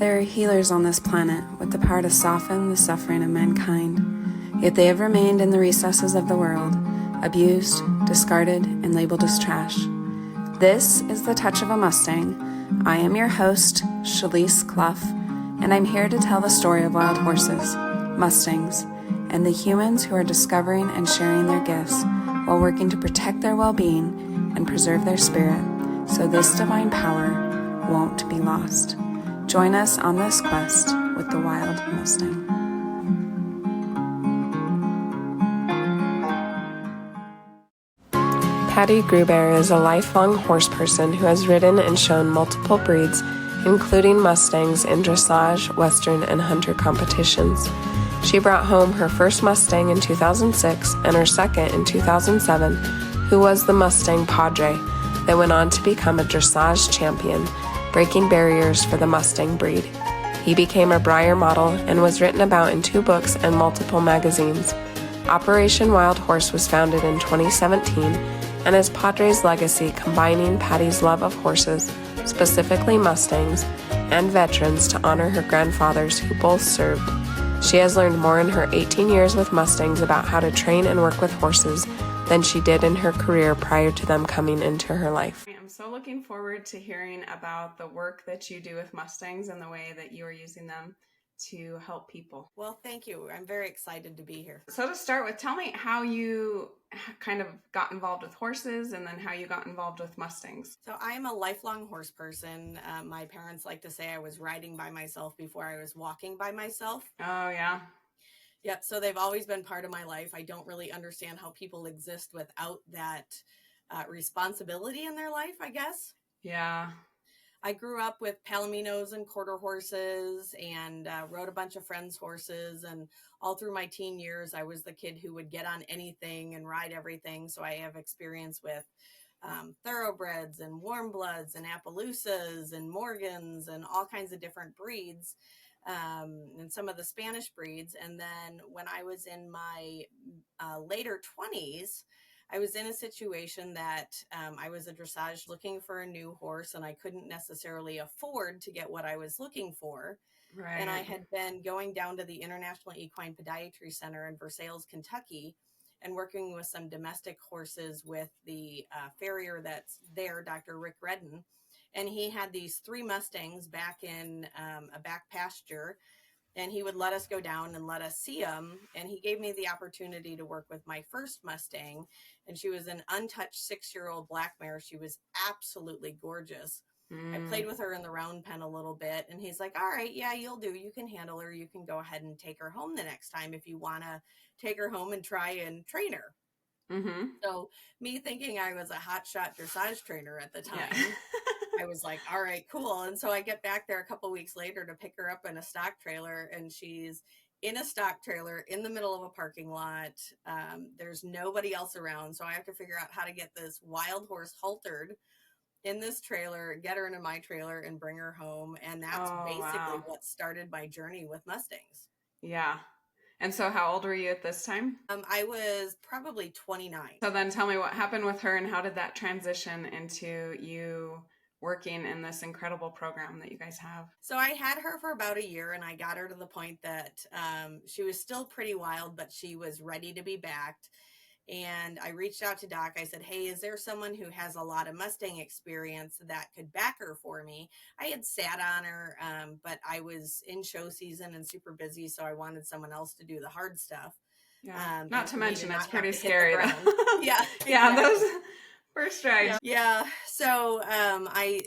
There are healers on this planet with the power to soften the suffering of mankind, yet they have remained in the recesses of the world, abused, discarded, and labeled as trash. This is The Touch of a Mustang. I am your host, Shalise Clough, and I'm here to tell the story of wild horses, Mustangs, and the humans who are discovering and sharing their gifts while working to protect their well-being and preserve their spirit, so this divine power won't be lost. Join us on this quest with the Wild Mustang. Patti Gruber is a lifelong horse person who has ridden and shown multiple breeds, including Mustangs in dressage, western, and hunter competitions. She brought home her first Mustang in 2006 and her second in 2007, who was the Mustang Padre, that went on to become a dressage champion, breaking barriers for the Mustang breed. He became a Breyer model and was written about in 2 books and multiple magazines. Operation Wild Horse was founded in 2017 and is Padre's legacy, combining Patti's love of horses, specifically Mustangs, and veterans to honor her grandfathers who both served. She has learned more in her 18 years with Mustangs about how to train and work with horses than she did in her career prior to them coming into her life. I'm so looking forward to hearing about the work that you do with Mustangs and the way that you are using them to help people. Well, thank you. I'm very excited to be here. So to start with, tell me how you kind of got involved with horses and then how you got involved with Mustangs. So I am a lifelong horse person. My parents like to say I was riding by myself before I was walking by myself. Oh, yeah. Yep. So they've always been part of my life. I don't really understand how people exist without that responsibility in their life, I guess. Yeah. I grew up with palominos and quarter horses and rode a bunch of friends' horses. And all through my teen years, I was the kid who would get on anything and ride everything. So I have experience with thoroughbreds and warm bloods and Appaloosas and Morgans and all kinds of different breeds, and some of the Spanish breeds. And then when I was in my later 20s, I was in a situation that I was a dressage looking for a new horse, and I couldn't necessarily afford to get what I was looking for. Right. And I had been going down to the International Equine Podiatry Center in Versailles, Kentucky, and working with some domestic horses with the farrier that's there, Dr. Rick Redden. And he had these 3 Mustangs back in a back pasture, and he would let us go down and let us see them. And he gave me the opportunity to work with my first Mustang, and she was an untouched 6-year-old black mare. She was absolutely gorgeous. I played with her in the round pen a little bit, and he's like, all right, yeah, you'll do. You can handle her. You can go ahead and take her home the next time if you want to take her home and try and train her. Mm-hmm. So me thinking I was a hotshot dressage trainer at the time, Yeah. I was like, all right, cool. And so I get back there a couple weeks later to pick her up in a stock trailer, and she's in a stock trailer in the middle of a parking lot. There's nobody else around. So I have to figure out how to get this wild horse haltered in this trailer, get her into my trailer, and bring her home. And that's basically what started my journey with Mustangs. Yeah. And so how old were you at this time? I was probably 29. So then tell me what happened with her and how did that transition into you working in this incredible program that you guys have? So I had her for about a year, and I got her to the point that she was still pretty wild, but she was ready to be backed. And I reached out to Doc. I said, hey, is there someone who has a lot of Mustang experience that could back her for me? I had sat on her, but I was in show season and super busy, so I wanted someone else to do the hard stuff. Yeah. Not to mention, it's pretty scary. Yeah. Yeah, exactly. those first rides. Yeah. So I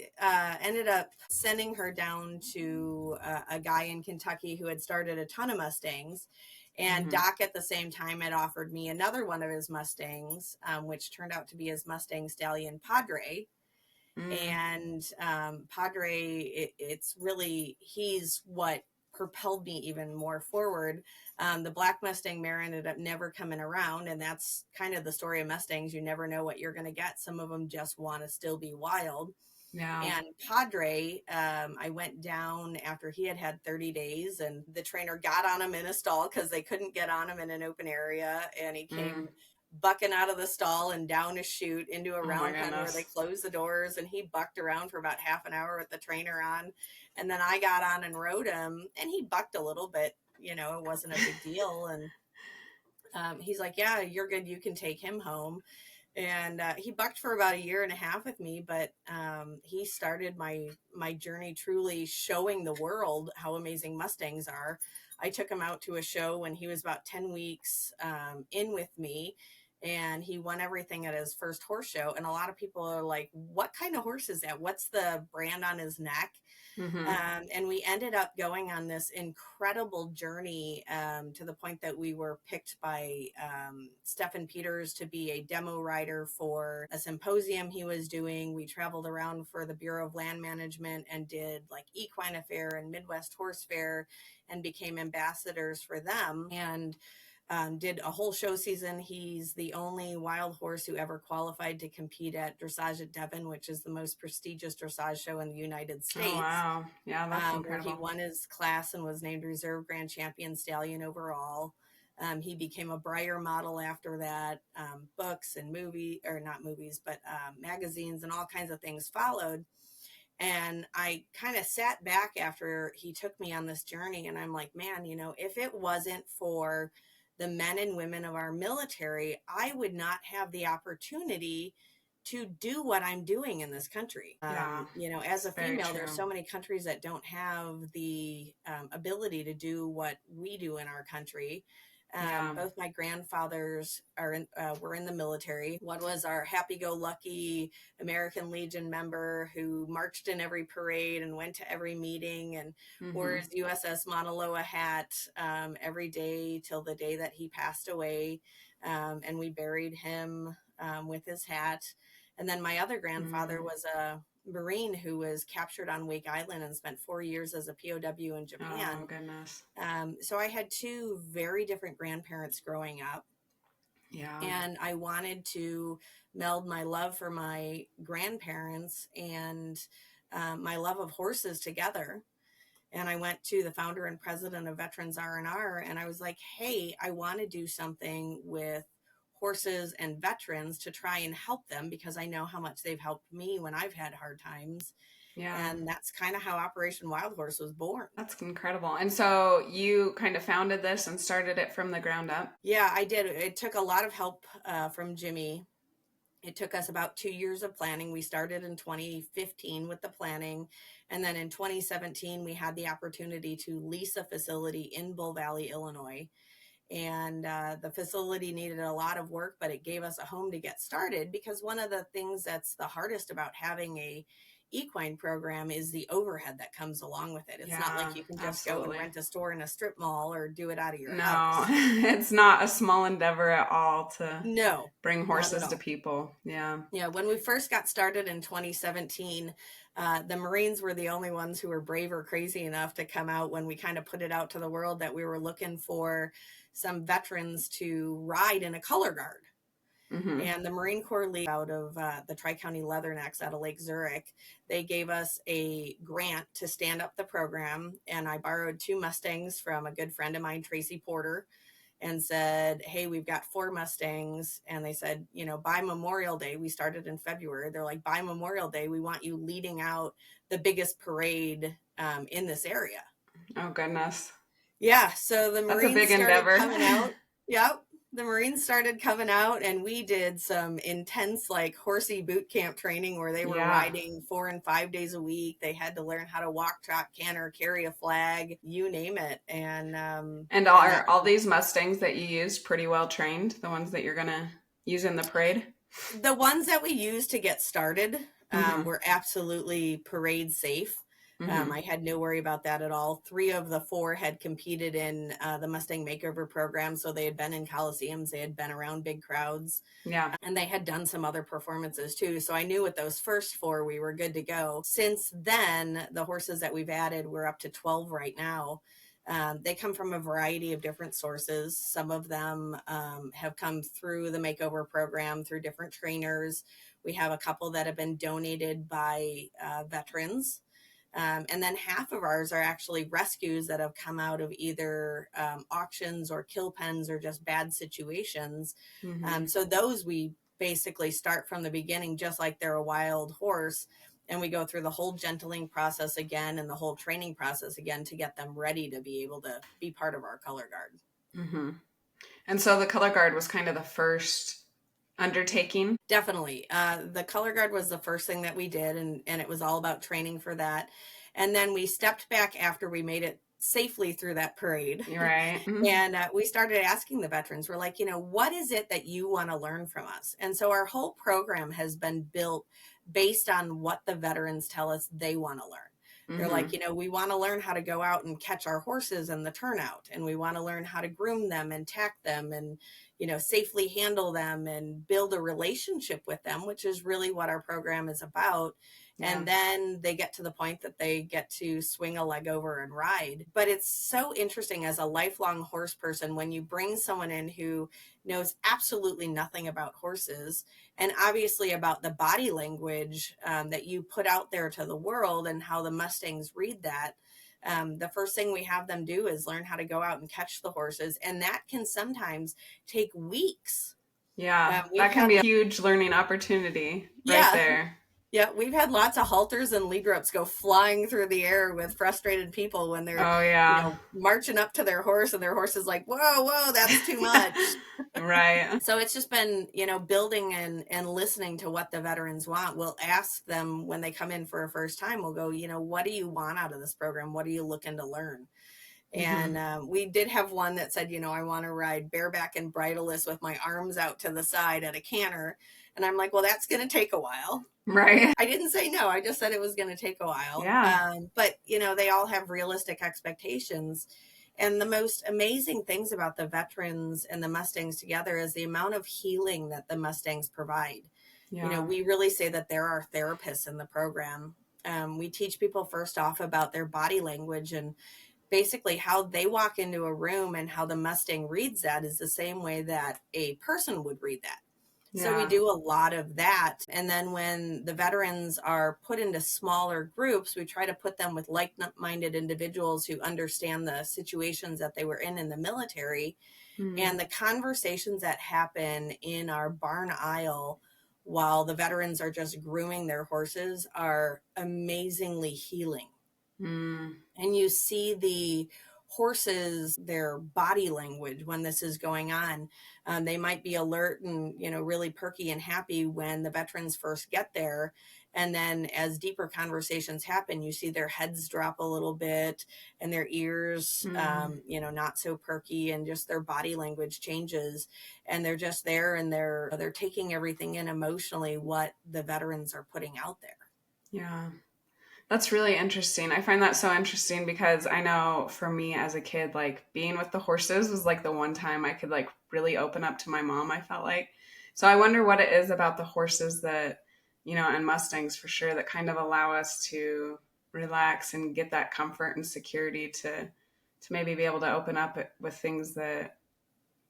ended up sending her down to a guy in Kentucky who had started a ton of Mustangs. And Doc at the same time had offered me another one of his Mustangs, which turned out to be his Mustang stallion Padre. And Padre, it's really, he's what propelled me even more forward. The black Mustang mare ended up never coming around, and that's kind of the story of Mustangs. You never know what you're going to get. Some of them just want to still be wild. Yeah. And Padre, I went down after he had 30 days, and the trainer got on him in a stall because they couldn't get on him in an open area, and he came bucking out of the stall and down a chute into a Oh round my pen where goodness. they close the doors, and he bucked around for about half an hour with the trainer on. And then I got on and rode him, and he bucked a little bit, you know, it wasn't a big deal. And he's like, yeah, you're good, you can take him home. And he bucked for about a year and a half with me, but he started my journey truly showing the world how amazing Mustangs are. I took him out to a show when he was about 10 weeks in with me, and he won everything at his first horse show. And a lot of people are like, what kind of horse is that? What's the brand on his neck? Mm-hmm. And we ended up going on this incredible journey to the point that we were picked by Stephen Peters to be a demo rider for a symposium he was doing. We traveled around for the Bureau of Land Management and did like Equine Affair and Midwest Horse Fair and became ambassadors for them. And did a whole show season. He's the only wild horse who ever qualified to compete at Dressage at Devon, which is the most prestigious dressage show in the United States. Oh, wow. Yeah, that's where incredible. he won his class and was named Reserve Grand Champion Stallion overall. He became a Breyer model after that. Books and magazines and all kinds of things followed. And I kind of sat back after he took me on this journey, and I'm like, man, you know, if it wasn't for the men and women of our military, I would not have the opportunity to do what I'm doing in this country. Yeah, you know, as a very female, true. there's so many countries that don't have the ability to do what we do in our country. Yeah. Both my grandfathers were in the military. One was our happy-go-lucky American Legion member who marched in every parade and went to every meeting and wore his USS Mauna Loa hat every day till the day that he passed away. And we buried him with his hat. And then my other grandfather was a Marine who was captured on Wake Island and spent 4 years as a POW in Japan. Oh, goodness. So I had two very different grandparents growing up. Yeah. And I wanted to meld my love for my grandparents and my love of horses together. And I went to the founder and president of Veterans R&R, and I was like, hey, I want to do something with horses and veterans to try and help them, because I know how much they've helped me when I've had hard times. Yeah. And that's kind of how Operation Wild Horse was born. That's incredible. And so you kind of founded this and started it from the ground up? Yeah, I did. It took a lot of help from Jimmy. It took us about 2 years of planning. We started in 2015 with the planning. And then in 2017, we had the opportunity to lease a facility in Bull Valley, Illinois. And the facility needed a lot of work, but it gave us a home to get started, because one of the things that's the hardest about having a equine program is the overhead that comes along with it. It's not like you can just go and rent a store in a strip mall or do it out of your house. No, it's not a small endeavor at all to bring horses to people. Yeah. Yeah. When we first got started in 2017, the Marines were the only ones who were brave or crazy enough to come out when we kind of put it out to the world that we were looking for some veterans to ride in a color guard. And the Marine Corps League out of the Tri-County Leathernecks out of Lake Zurich, they gave us a grant to stand up the program. And I borrowed 2 Mustangs from a good friend of mine, Tracy Porter, and said, hey, we've got 4 Mustangs. And they said, you know, by Memorial Day, we started in February. They're like, by Memorial Day, we want you leading out the biggest parade in this area. Oh, goodness. Yeah. So the Marines That's a big endeavor. coming out. Yep. The Marines started coming out, and we did some intense, like, horsey boot camp training where they were riding 4 and 5 days a week. They had to learn how to walk, trot, canter, carry a flag, you name it. And are all these Mustangs that you used pretty well trained? The ones that you're going to use in the parade? The ones that we used to get started were absolutely parade safe. I had no worry about that at all. 3 of the 4 had competed in the Mustang Makeover program. So they had been in coliseums. They had been around big crowds. Yeah. And they had done some other performances too. So I knew with those first 4, we were good to go. Since then, the horses that we've added, we're up to 12 right now. They come from a variety of different sources. Some of them have come through the makeover program, through different trainers. We have a couple that have been donated by veterans. And then half of ours are actually rescues that have come out of either auctions or kill pens or just bad situations. So those we basically start from the beginning, just like they're a wild horse. And we go through the whole gentling process again and the whole training process again to get them ready to be able to be part of our color guard. And so the color guard was kind of the first undertaking. Definitely. The color guard was the first thing that we did, and it was all about training for that. And then we stepped back after we made it safely through that parade. Right. And we started asking the veterans, we're like, what is it that you want to learn from us? And so our whole program has been built based on what the veterans tell us they want to learn. They're like, we want to learn how to go out and catch our horses in the turnout, and we want to learn how to groom them and tack them and, safely handle them and build a relationship with them, which is really what our program is about. Yeah. And then they get to the point that they get to swing a leg over and ride. But it's so interesting as a lifelong horse person when you bring someone in who knows absolutely nothing about horses, and obviously about the body language that you put out there to the world and how the Mustangs read that. The first thing we have them do is learn how to go out and catch the horses. And that can sometimes take weeks. Yeah, that can be a huge learning opportunity right there. Yeah, we've had lots of halters and lead ropes go flying through the air with frustrated people when they're marching up to their horse and their horse is like, whoa, that's too much. Right. So it's just been, building and listening to what the veterans want. We'll ask them when they come in for a first time, we'll go, what do you want out of this program? What are you looking to learn? And we did have one that said, I want to ride bareback and bridleless with my arms out to the side at a canter. And I'm like, well, that's going to take a while. Right. I didn't say no. I just said it was going to take a while. Yeah. But, they all have realistic expectations. And the most amazing things about the veterans and the Mustangs together is the amount of healing that the Mustangs provide. Yeah. We really say that there are therapists in the program. We teach people first off about their body language and basically how they walk into a room, and how the Mustang reads that is the same way that a person would read that. Yeah. So we do a lot of that. And then when the veterans are put into smaller groups, we try to put them with like-minded individuals who understand the situations that they were in the military. And the conversations that happen in our barn aisle while the veterans are just grooming their horses are amazingly healing. And you see the horses, their body language when this is going on. They might be alert and, really perky and happy when the veterans first get there. And then as deeper conversations happen, you see their heads drop a little bit and their ears, not so perky, and just their body language changes. And they're just there, and they're taking everything in emotionally, what the veterans are putting out there. Yeah. That's really interesting. I find that so interesting because I know for me as a kid, like being with the horses was like the one time I could like really open up to my mom, I felt like. So I wonder what it is about the horses that, and Mustangs for sure, that kind of allow us to relax and get that comfort and security to maybe be able to open up with things that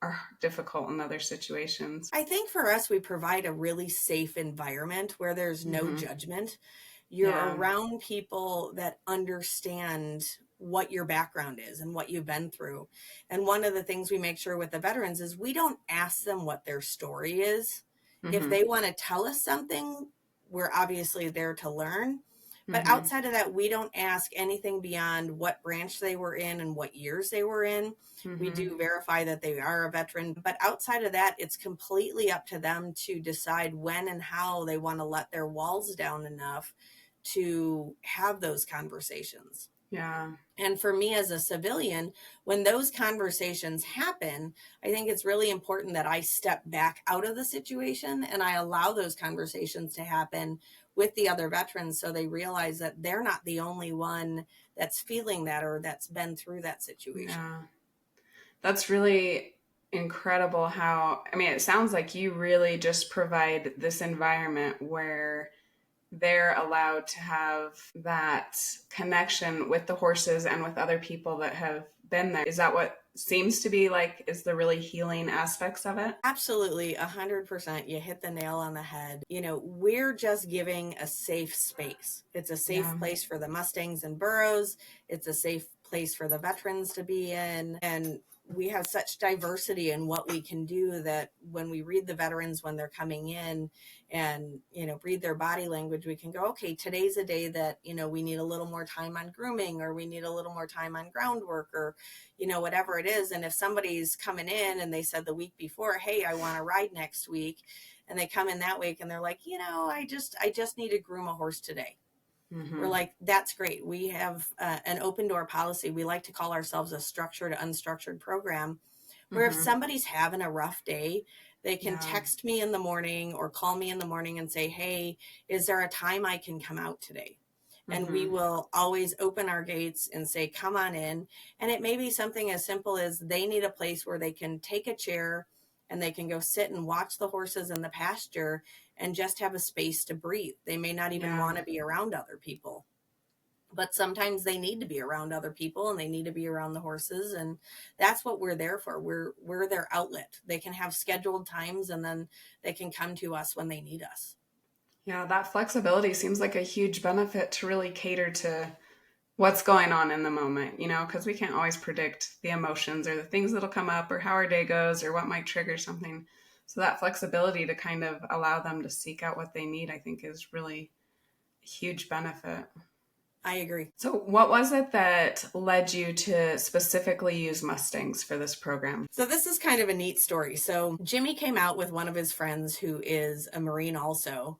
are difficult in other situations. I think for us, we provide a really safe environment where there's no judgment. You're around people that understand what your background is and what you've been through. And one of the things we make sure with the veterans is we don't ask them what their story is. If they want to tell us something, we're obviously there to learn. But outside of that, we don't ask anything beyond what branch they were in and what years they were in. We do verify that they are a veteran. But outside of that, it's completely up to them to decide when and how they want to let their walls down enough to have those conversations. Yeah. And for me as a civilian, when those conversations happen, I think it's really important that I step back out of the situation and I allow those conversations to happen with the other veterans, so they realize that they're not the only one that's feeling that or that's been through that situation. Yeah. That's really incredible how, it sounds like you really just provide this environment where they're allowed to have that connection with the horses and with other people that have been there. Is that what seems to be like is the really healing aspects of it? Absolutely, 100%. You hit the nail on the head. You know, we're just giving a safe space. It's a safe place for the Mustangs and burros. It's a safe place for the veterans to be in. And we have such diversity in what we can do that when we read the veterans when they're coming in and, you know, read their body language, we can go, okay, today's a day that, you know, we need a little more time on grooming, or we need a little more time on groundwork, or, you know, whatever it is. And if somebody's coming in and they said the week before, hey, I want to ride next week, and they come in that week and they're like, you know, I just need to groom a horse today. Mm-hmm. We're like, that's great. We have an open door policy. We like to call ourselves a structured, unstructured program, where if somebody's having a rough day, they can text me in the morning or call me in the morning and say, hey, is there a time I can come out today? And we will always open our gates and say, come on in. And it may be something as simple as they need a place where they can take a chair and they can go sit and watch the horses in the pasture and just have a space to breathe. They may not even want to be around other people, but sometimes they need to be around other people and they need to be around the horses. And that's what we're there for. We're their outlet. They can have scheduled times and then they can come to us when they need us. Yeah, that flexibility seems like a huge benefit to really cater to what's going on in the moment, you know, because we can't always predict the emotions or the things that'll come up or how our day goes or what might trigger something. So that flexibility to kind of allow them to seek out what they need, I think, is really a huge benefit. I agree. So what was it that led you to specifically use Mustangs for this program? So this is kind of a neat story. So Jimmy came out with one of his friends who is a Marine also.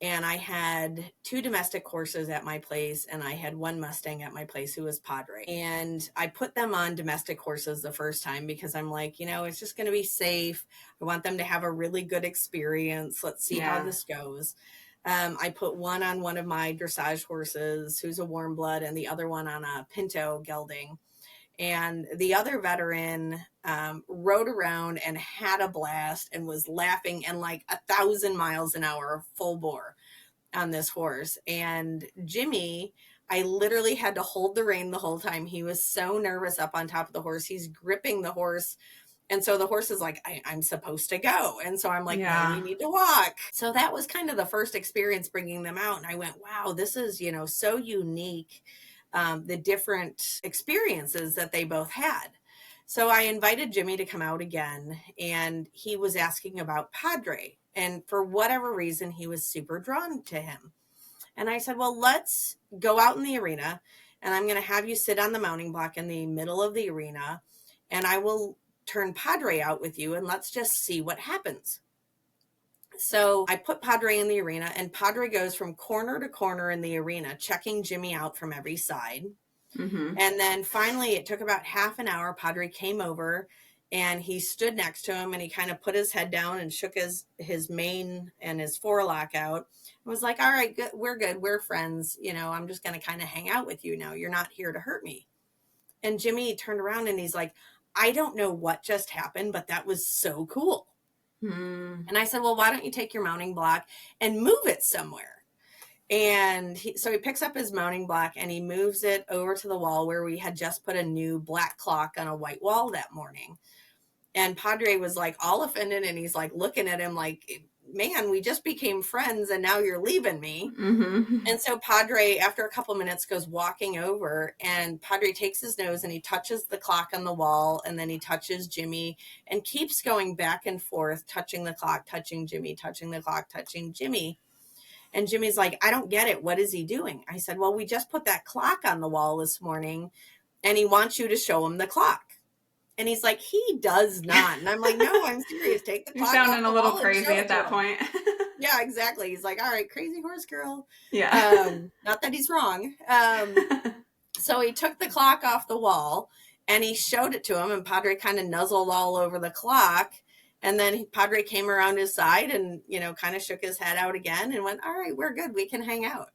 And I had 2 domestic horses at my place, and I had 1 Mustang at my place who was Padre. And I put them on domestic horses the first time because I'm like, you know, it's just going to be safe. I want them to have a really good experience. Let's see how this goes. I put one on one of my dressage horses, who's a warm blood, and the other one on a Pinto gelding. And the other veteran rode around and had a blast and was laughing and like 1,000 miles an hour full bore on this horse. And Jimmy, I literally had to hold the rein the whole time. He was so nervous up on top of the horse. He's gripping the horse. And so the horse is like, I'm supposed to go. And so I'm like, no, we need to walk. So that was kind of the first experience bringing them out. And I went, wow, this is, you know, so unique. The different experiences that they both had. So I invited Jimmy to come out again, and he was asking about Padre. And for whatever reason, he was super drawn to him. And I said, well, let's go out in the arena, and I'm going to have you sit on the mounting block in the middle of the arena, and I will turn Padre out with you, and let's just see what happens. So I put Padre in the arena, and Padre goes from corner to corner in the arena, checking Jimmy out from every side. Mm-hmm. And then finally, it took about half an hour. Padre came over and he stood next to him, and he kind of put his head down and shook his mane and his forelock out. And was like, all right, good. We're friends. You know, I'm just going to kind of hang out with you now. You're not here to hurt me. And Jimmy turned around and he's like, I don't know what just happened, but that was so cool. And I said, well, why don't you take your mounting block and move it somewhere? And so he picks up his mounting block and he moves it over to the wall where we had just put a new black clock on a white wall that morning. And Padre was like all offended, and he's like looking at him like, man, we just became friends and now you're leaving me. Mm-hmm. And so Padre, after a couple minutes, goes walking over, and Padre takes his nose and he touches the clock on the wall, and then he touches Jimmy and keeps going back and forth, touching the clock, touching Jimmy, touching the clock, touching Jimmy. And Jimmy's like, I don't get it. What is he doing? I said, well, we just put that clock on the wall this morning, and he wants you to show him the clock. And he's like, he does not. And I'm like, no, I'm serious. Take the clock. You're sounding a little crazy at that point. Yeah, exactly. He's like, all right, crazy horse girl. Yeah. Not that he's wrong. So he took the clock off the wall and he showed it to him, and Padre kind of nuzzled all over the clock. And then Padre came around his side and, you know, kind of shook his head out again and went, all right, we're good. We can hang out.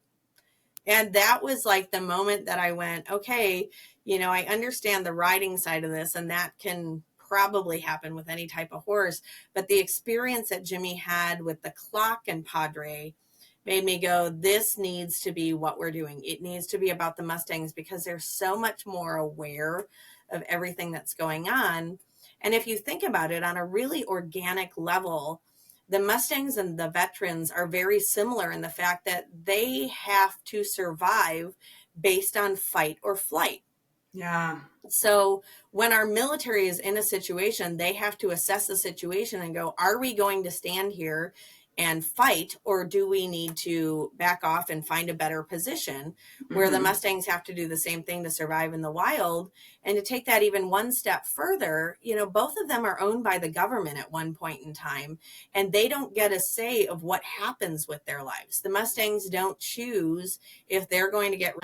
And that was like the moment that I went, okay, you know, I understand the riding side of this, and that can probably happen with any type of horse. But the experience that Jimmy had with the clock and Padre made me go, this needs to be what we're doing. It needs to be about the Mustangs because they're so much more aware of everything that's going on. And if you think about it on a really organic level, the Mustangs and the veterans are very similar in the fact that they have to survive based on fight or flight. Yeah. So when our military is in a situation, they have to assess the situation and go, are we going to stand here and fight, or do we need to back off and find a better position? Where the Mustangs have to do the same thing to survive in the wild. And to take that even one step further, you know, both of them are owned by the government at one point in time, and they don't get a say of what happens with their lives. The Mustangs don't choose if they're going to get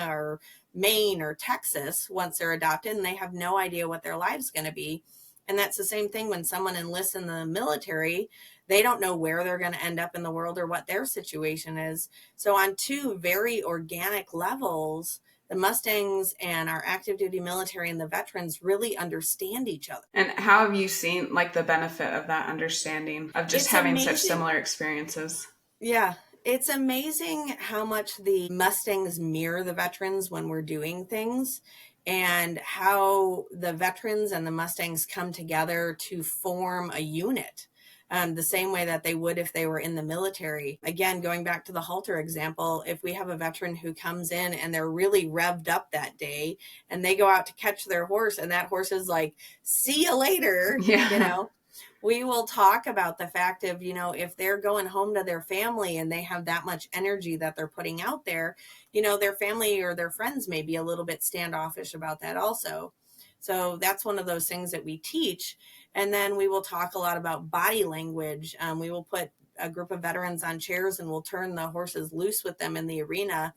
Maine or Texas once they're adopted, and they have no idea what their life's going to be. And that's the same thing when someone enlists in the military. They don't know where they're going to end up in the world or what their situation is. So on two very organic levels, the Mustangs and our active duty military and the veterans really understand each other. And how have you seen like the benefit of that understanding of just having such similar experiences? Yeah. It's amazing how much the Mustangs mirror the veterans when we're doing things, and how the veterans and the Mustangs come together to form a unit. The same way that they would if they were in the military. Again, going back to the halter example, if we have a veteran who comes in and they're really revved up that day and they go out to catch their horse and that horse is like, see you later, you know, we will talk about the fact of, you know, if they're going home to their family and they have that much energy that they're putting out there, you know, their family or their friends may be a little bit standoffish about that also. So that's one of those things that we teach. And then we will talk a lot about body language. We will put a group of veterans on chairs and we'll turn the horses loose with them in the arena.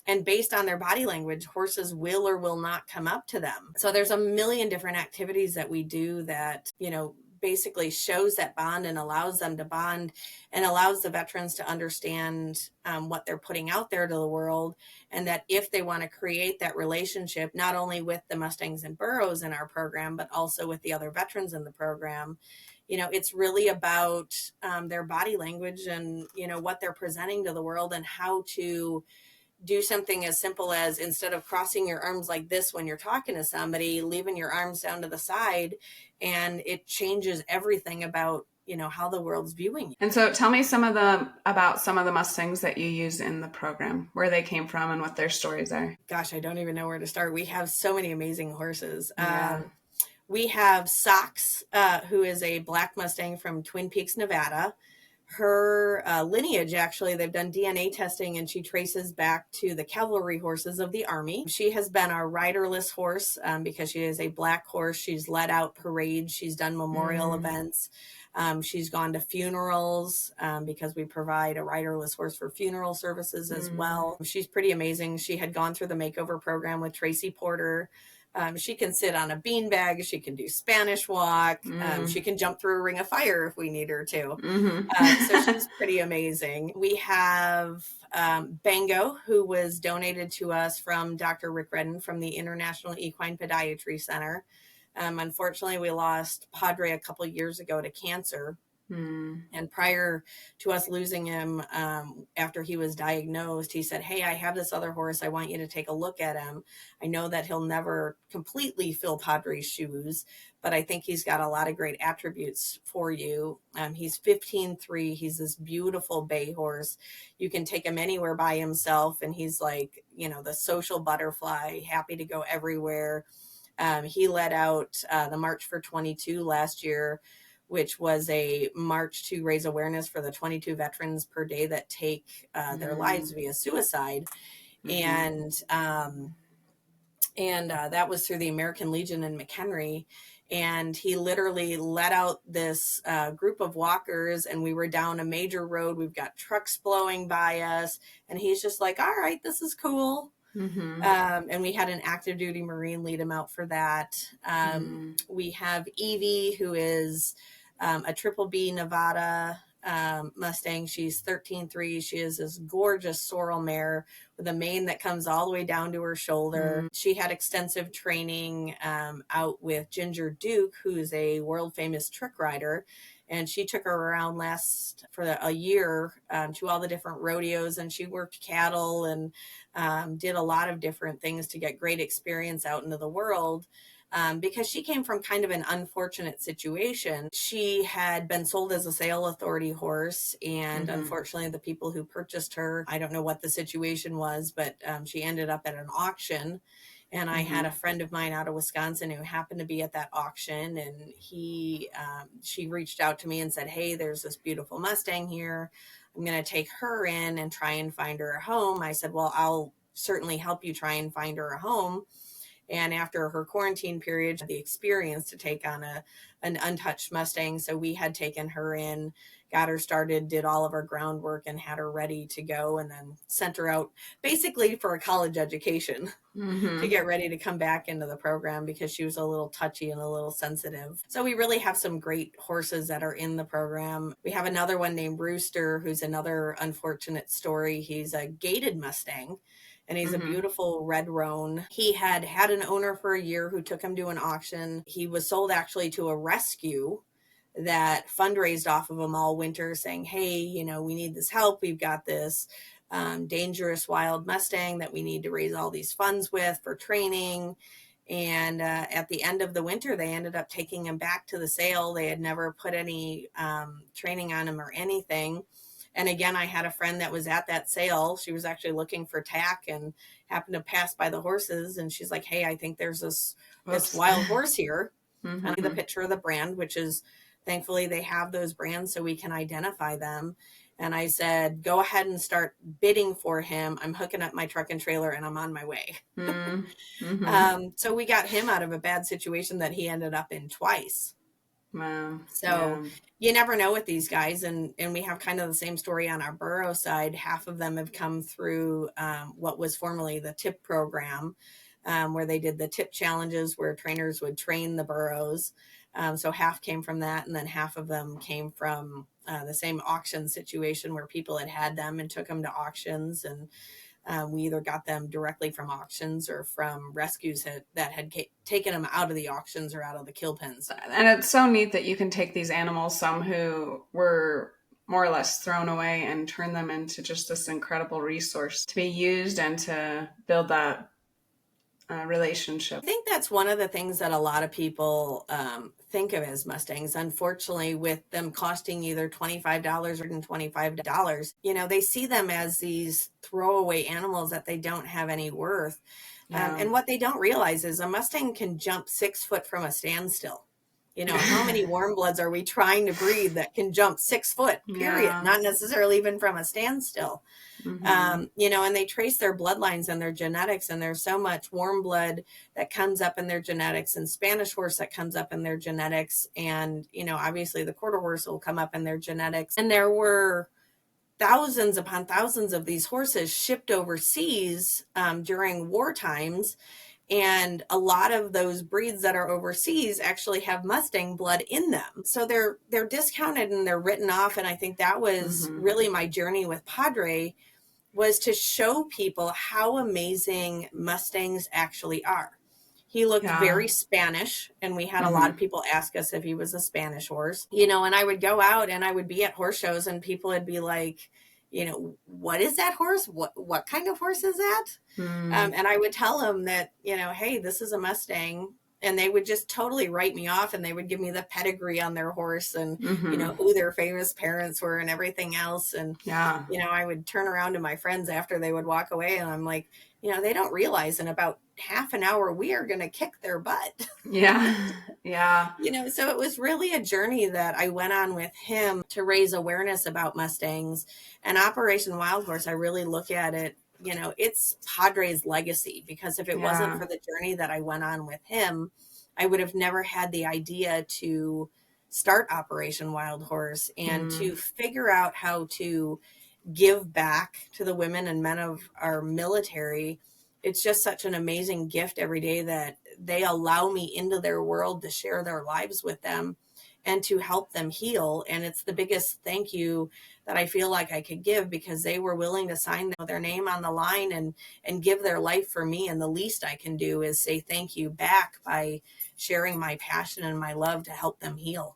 And based on their body language, horses will or will not come up to them. So there's a million different activities that we do that, you know, basically shows that bond and allows them to bond and allows the veterans to understand what they're putting out there to the world. And that if they want to create that relationship, not only with the Mustangs and Burros in our program, but also with the other veterans in the program, you know, it's really about their body language and, you know, what they're presenting to the world and how to do something as simple as, instead of crossing your arms like this when you're talking to somebody, leaving your arms down to the side, and it changes everything about, you know, how the world's viewing you. And so tell me about some of the Mustangs that you use in the program, where they came from and what their stories are. Gosh, I don't even know where to start. We have so many amazing horses. Yeah. We have Sox, who is a black Mustang from Twin Peaks, Nevada. Her lineage, actually, they've done DNA testing and she traces back to the cavalry horses of the Army. She has been our riderless horse because she is a black horse. She's led out parades. She's done memorial events. She's gone to funerals because we provide a riderless horse for funeral services as well. She's pretty amazing. She had gone through the makeover program with Tracy Porter. She can sit on a beanbag. She can do Spanish walk. She can jump through a ring of fire if we need her to. So she's pretty amazing. We have Bango, who was donated to us from Dr. Rick Redden from the International Equine Podiatry Center. Unfortunately, we lost Padre a couple years ago to cancer. And prior to us losing him, after he was diagnosed, he said, hey, I have this other horse. I want you to take a look at him. I know that he'll never completely fill Padre's shoes, but I think he's got a lot of great attributes for you. He's 15.3. He's this beautiful bay horse. You can take him anywhere by himself. And he's like, you know, the social butterfly, happy to go everywhere. He led out the March for 22 last year, which was a march to raise awareness for the 22 veterans per day that take their lives via suicide. And that was through the American Legion in McHenry. And he literally led out this group of walkers, and we were down a major road. We've got trucks blowing by us. And he's just like, all right, this is cool. And we had an active duty Marine lead him out for that. We have Evie, who is a Triple B Nevada Mustang. She's 13.3. She is this gorgeous sorrel mare with a mane that comes all the way down to her shoulder. She had extensive training out with Ginger Duke, who's a world famous trick rider. And she took her around for a year to all the different rodeos, and she worked cattle and did a lot of different things to get great experience out into the world. Because she came from kind of an unfortunate situation. She had been sold as a sale authority horse, and unfortunately the people who purchased her, I don't know what the situation was, but she ended up at an auction. And I had a friend of mine out of Wisconsin who happened to be at that auction, and she reached out to me and said, hey, there's this beautiful Mustang here. I'm going to take her in and try and find her a home. I said, well, I'll certainly help you try and find her a home. And after her quarantine period, the experience to take on an untouched Mustang. So we had taken her in, got her started, did all of our groundwork, and had her ready to go, and then sent her out basically for a college education to get ready to come back into the program because she was a little touchy and a little sensitive. So we really have some great horses that are in the program. We have another one named Rooster, who's another unfortunate story. He's a gaited Mustang, and he's a beautiful red roan. He had an owner for a year who took him to an auction. He was sold actually to a rescue that fundraised off of him all winter, saying, hey, we need this help. We've got this dangerous wild Mustang that we need to raise all these funds with for training. And at the end of the winter, they ended up taking him back to the sale. They had never put any training on him or anything. And again, I had a friend that was at that sale. She was actually looking for tack and happened to pass by the horses. And she's like, hey, I think there's this wild horse here. And I see the picture of the brand, which is, thankfully, they have those brands so we can identify them. And I said, go ahead and start bidding for him. I'm hooking up my truck and trailer and I'm on my way. So we got him out of a bad situation that he ended up in twice. Wow. So you never know with these guys. And we have kind of the same story on our burro side. Half of them have come through what was formerly the TIP program, where they did the TIP challenges where trainers would train the burros. So half came from that, and then half of them came from the same auction situation where people had them and took them to auctions. And we either got them directly from auctions or from rescues that had taken them out of the auctions or out of the kill pens. And it's so neat that you can take these animals, some who were more or less thrown away, and turn them into just this incredible resource to be used and to build that relationship. I think that's one of the things that a lot of people think of as Mustangs. Unfortunately, with them costing either $25 or $25, they see them as these throwaway animals that they don't have any worth. And what they don't realize is a Mustang can jump 6 foot from a standstill. How many warm bloods are we trying to breed that can jump 6 foot, period? Not necessarily even from a standstill. And they trace their bloodlines and their genetics, and there's so much warm blood that comes up in their genetics and Spanish horse that comes up in their genetics. And, obviously the quarter horse will come up in their genetics. And there were thousands upon thousands of these horses shipped overseas during war times. And a lot of those breeds that are overseas actually have Mustang blood in them. So they're discounted and they're written off. And I think that was really my journey with Padre, was to show people how amazing Mustangs actually are. He looked very Spanish, and we had a lot of people ask us if he was a Spanish horse. And I would go out and I would be at horse shows and people would be like, what is that horse? What kind of horse is that? And I would tell them that, hey, this is a Mustang. And they would just totally write me off, and they would give me the pedigree on their horse and, who their famous parents were and everything else. And, I would turn around to my friends after they would walk away, and I'm like, they don't realize in about half an hour, we are going to kick their butt. Yeah. So it was really a journey that I went on with him to raise awareness about Mustangs. And Operation Wild Horse, I really look at it, it's Padre's legacy, because if it wasn't for the journey that I went on with him, I would have never had the idea to start Operation Wild Horse and to figure out how to give back to the women and men of our military. It's just such an amazing gift every day that they allow me into their world to share their lives with them and to help them heal. And it's the biggest thank you that I feel like I could give, because they were willing to sign their name on the line and give their life for me. And the least I can do is say thank you back by sharing my passion and my love to help them heal.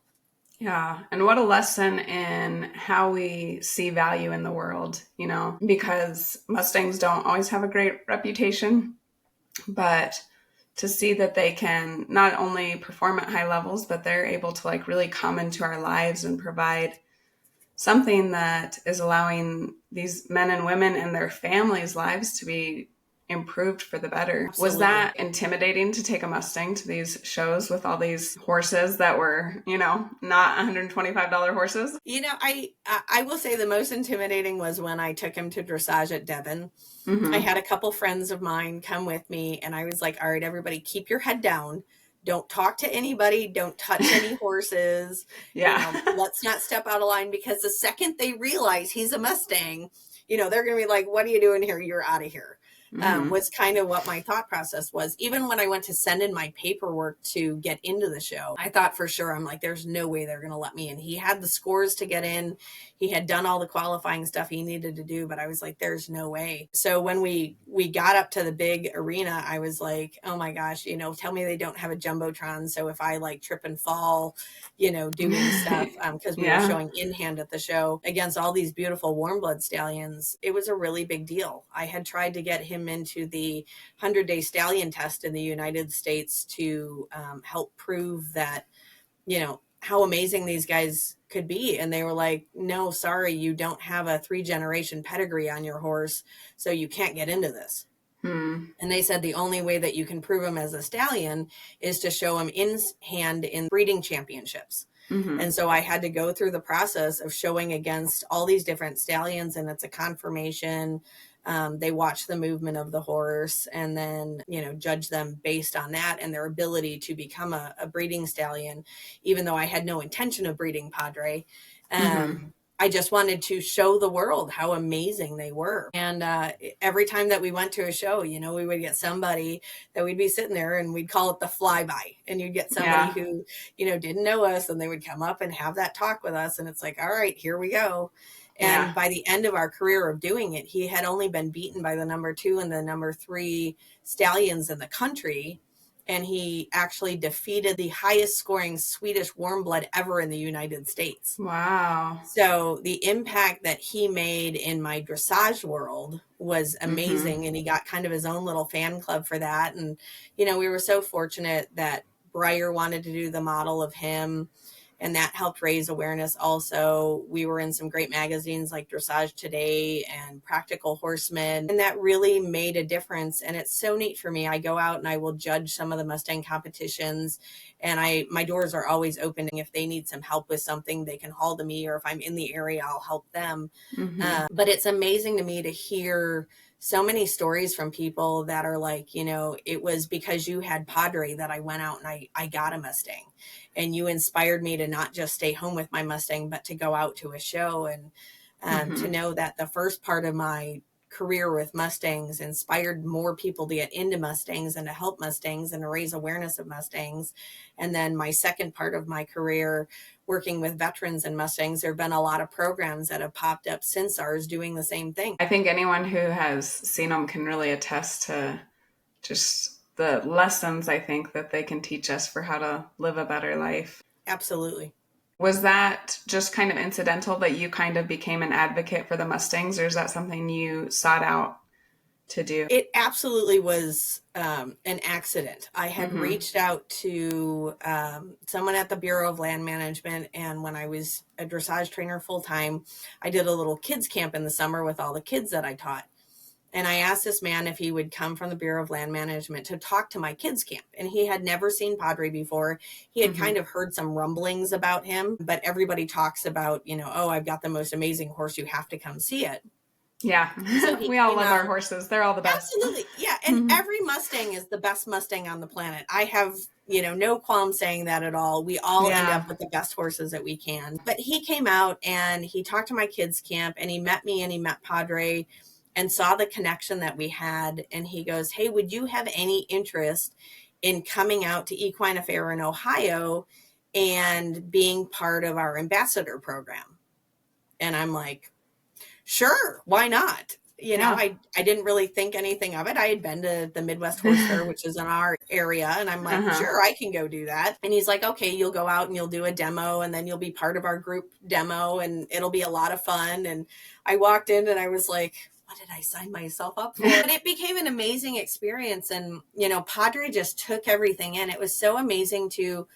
Yeah. And what a lesson in how we see value in the world, you know, because Mustangs don't always have a great reputation, but to see that they can not only perform at high levels, but they're able to like really come into our lives and provide something that is allowing these men and women and their families' lives to be improved for the better. Absolutely. Was that intimidating to take a Mustang to these shows with all these horses that were, you know, not $125 horses? You know, I will say the most intimidating was when I took him to dressage at Devon. I had a couple friends of mine come with me, and I was like, all right, everybody, keep your head down. Don't talk to anybody. Don't touch any horses. Yeah. You know, let's not step out of line, because the second they realize he's a Mustang, you know, they're going to be like, what are you doing here? You're out of here. Was kind of what my thought process was. Even when I went to send in my paperwork to get into the show, I thought for sure, I'm like, there's no way they're going to let me in. He had the scores to get in. He had done all the qualifying stuff he needed to do, but I was like, there's no way. So when we got up to the big arena, I was like, oh my gosh, you know, tell me they don't have a Jumbotron. So if I like trip and fall, you know, doing stuff, because we were showing in hand at the show against all these beautiful warm blood stallions, it was a really big deal. I had tried to get him into the 100-day stallion test in the United States to help prove that, you know, how amazing these guys could be. And they were like, no, sorry, you don't have a 3-generation pedigree on your horse, so you can't get into this. And they said the only way that you can prove him as a stallion is to show him in hand in breeding championships. And so I had to go through the process of showing against all these different stallions, and it's a confirmation. They watch the movement of the horse and then, you know, judge them based on that and their ability to become a breeding stallion, even though I had no intention of breeding Padre. I just wanted to show the world how amazing they were. And every time that we went to a show, you know, we would get somebody that we'd be sitting there and we'd call it the flyby. And you'd get somebody who, you know, didn't know us, and they would come up and have that talk with us. And it's like, all right, here we go. And by the end of our career of doing it, he had only been beaten by the number 2 and the number 3 stallions in the country. And he actually defeated the highest scoring Swedish warm blood ever in the United States. Wow. So the impact that he made in my dressage world was amazing. And he got kind of his own little fan club for that. And, you know, we were so fortunate that Breyer wanted to do the model of him, and that helped raise awareness. Also, we were in some great magazines like Dressage Today and Practical Horseman, and that really made a difference. And it's so neat for me. I go out and I will judge some of the Mustang competitions, and my doors are always open. If they need some help with something, they can haul to me, or if I'm in the area, I'll help them. But it's amazing to me to hear so many stories from people that are like, you know, it was because you had Padre that I went out and I got a Mustang, and you inspired me to not just stay home with my Mustang, but to go out to a show. And to know that the first part of my career with Mustangs inspired more people to get into Mustangs and to help Mustangs and to raise awareness of Mustangs. And then my second part of my career working with veterans and Mustangs, there have been a lot of programs that have popped up since ours doing the same thing. I think anyone who has seen them can really attest to just the lessons, I think, that they can teach us for how to live a better life. Absolutely. Was that just kind of incidental that you kind of became an advocate for the Mustangs, or is that something you sought out to do? It absolutely was an accident. I had reached out to someone at the Bureau of Land Management, and when I was a dressage trainer full-time, I did a little kids camp in the summer with all the kids that I taught. And I asked this man if he would come from the Bureau of Land Management to talk to my kids camp. And he had never seen Padre before. He had kind of heard some rumblings about him, but everybody talks about, you know, oh, I've got the most amazing horse. You have to come see it. Yeah. So we all love our horses. They're all the best. Absolutely. Yeah. And every Mustang is the best Mustang on the planet. I have, you know, no qualm saying that at all. We all end up with the best horses that we can. But he came out and he talked to my kids camp, and he met me and he met Padre and saw the connection that we had. And he goes, hey, would you have any interest in coming out to Equine Affair in Ohio and being part of our ambassador program? And I'm like, sure, why not? you know, I didn't really think anything of it. I had been to the Midwest Horse Fair, which is in our area. And I'm like, sure, I can go do that. And he's like, okay, you'll go out and you'll do a demo and then you'll be part of our group demo and it'll be a lot of fun. And I walked in and I was like, what did I sign myself up for? But it became an amazing experience. And, you know, Padre just took everything in. It was so amazing to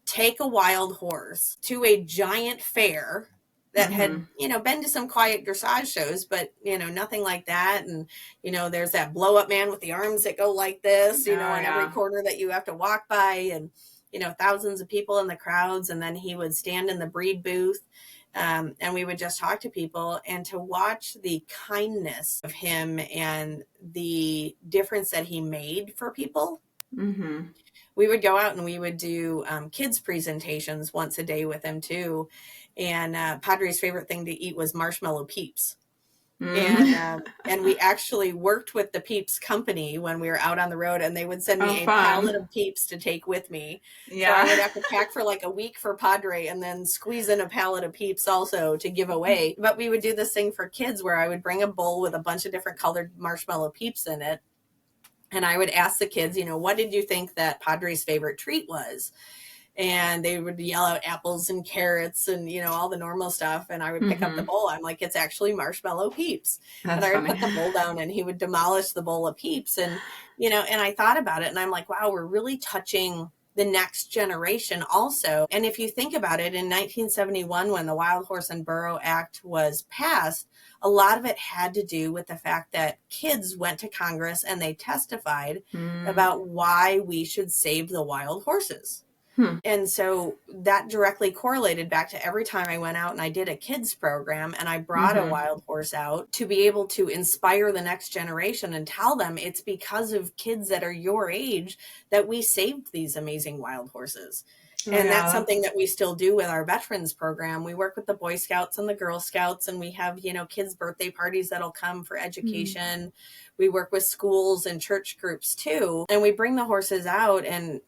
take a wild horse to a giant fair that had, you know, been to some quiet dressage shows, but, you know, nothing like that. And, you know, there's that blow up man with the arms that go like this, you know, in every corner that you have to walk by, and, you know, thousands of people in the crowds. And then he would stand in the breed booth. And we would just talk to people, and to watch the kindness of him and the difference that he made for people. We would go out and we would do kids presentations once a day with him too. And Padre's favorite thing to eat was marshmallow Peeps. And we actually worked with the Peeps company when we were out on the road, and they would send me a pallet of Peeps to take with me. So I would have to pack for like a week for Padre and then squeeze in a pallet of Peeps also to give away. But we would do this thing for kids where I would bring a bowl with a bunch of different colored marshmallow Peeps in it. And I would ask the kids, you know, what did you think that Padre's favorite treat was? And they would yell out apples and carrots and, you know, all the normal stuff. And I would pick up the bowl. I'm like, it's actually marshmallow Peeps. And I would put the bowl down and he would demolish the bowl of Peeps. And, you know, and I thought about it and I'm like, wow, we're really touching the next generation also. And if you think about it, in 1971, when the Wild Horse and Burro Act was passed, a lot of it had to do with the fact that kids went to Congress and they testified about why we should save the wild horses. And so that directly correlated back to every time I went out and I did a kids program and I brought a wild horse out to be able to inspire the next generation and tell them it's because of kids that are your age that we saved these amazing wild horses. And that's something that we still do with our veterans program. We work with the Boy Scouts and the Girl Scouts, and we have, you know, kids' birthday parties that'll come for education. We work with schools and church groups too. And we bring the horses out and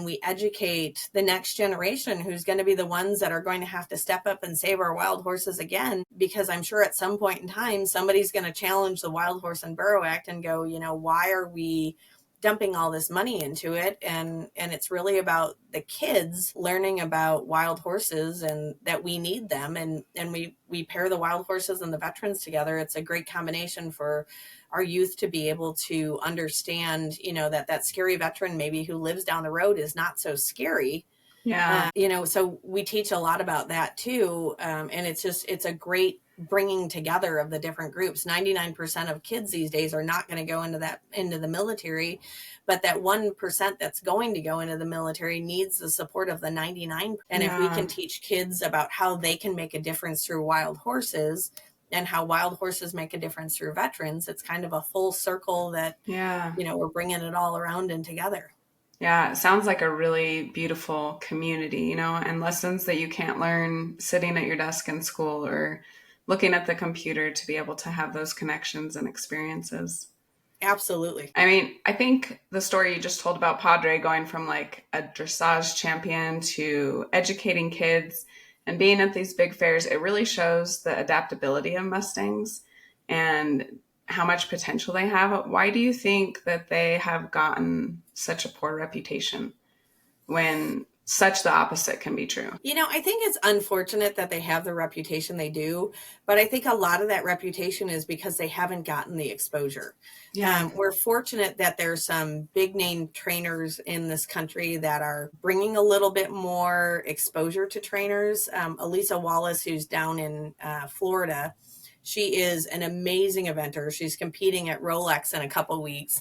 we educate the next generation who's going to be the ones that are going to have to step up and save our wild horses again. Because I'm sure at some point in time, somebody's going to challenge the Wild Horse and Burro Act and go, you know, why are we dumping all this money into it? And it's really about the kids learning about wild horses and that we need them. And we pair the wild horses and the veterans together. It's a great combination for our youth to be able to understand, you know, that scary veteran maybe who lives down the road is not so scary. You know, so we teach a lot about that too. And it's a great bringing together of the different groups. 99% of kids these days are not going to go into the military, but that 1% that's going to go into the military needs the support of the 99. And if we can teach kids about how they can make a difference through wild horses and how wild horses make a difference through veterans, it's kind of a full circle that, you know, we're bringing it all around and together. Yeah, it sounds like a really beautiful community, you know, and lessons that you can't learn sitting at your desk in school or looking at the computer, to be able to have those connections and experiences. Absolutely. I mean, I think the story you just told about Padre going from like a dressage champion to educating kids and being at these big fairs, it really shows the adaptability of Mustangs and how much potential they have. Why do you think that they have gotten such a poor reputation when such the opposite can be true? You know, I think it's unfortunate that they have the reputation they do, but I think a lot of that reputation is because they haven't gotten the exposure. We're fortunate that there's some big name trainers in this country that are bringing a little bit more exposure to trainers. Elisa Wallace, who's down in Florida, she is an amazing eventer. She's competing at Rolex in a couple weeks.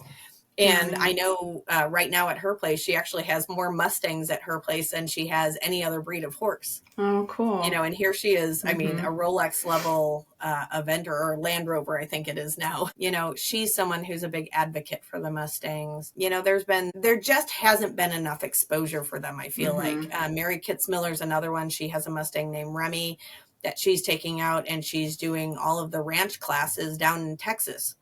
And I know right now at her place, she actually has more Mustangs at her place than she has any other breed of horse. Oh, cool. You know, and here she is, I mean, a Rolex level eventer, or Land Rover, I think it is now. You know, she's someone who's a big advocate for the Mustangs. You know, there just hasn't been enough exposure for them, I feel like. Mary Kitzmiller's another one. She has a Mustang named Remy that she's taking out, and she's doing all of the ranch classes down in Texas.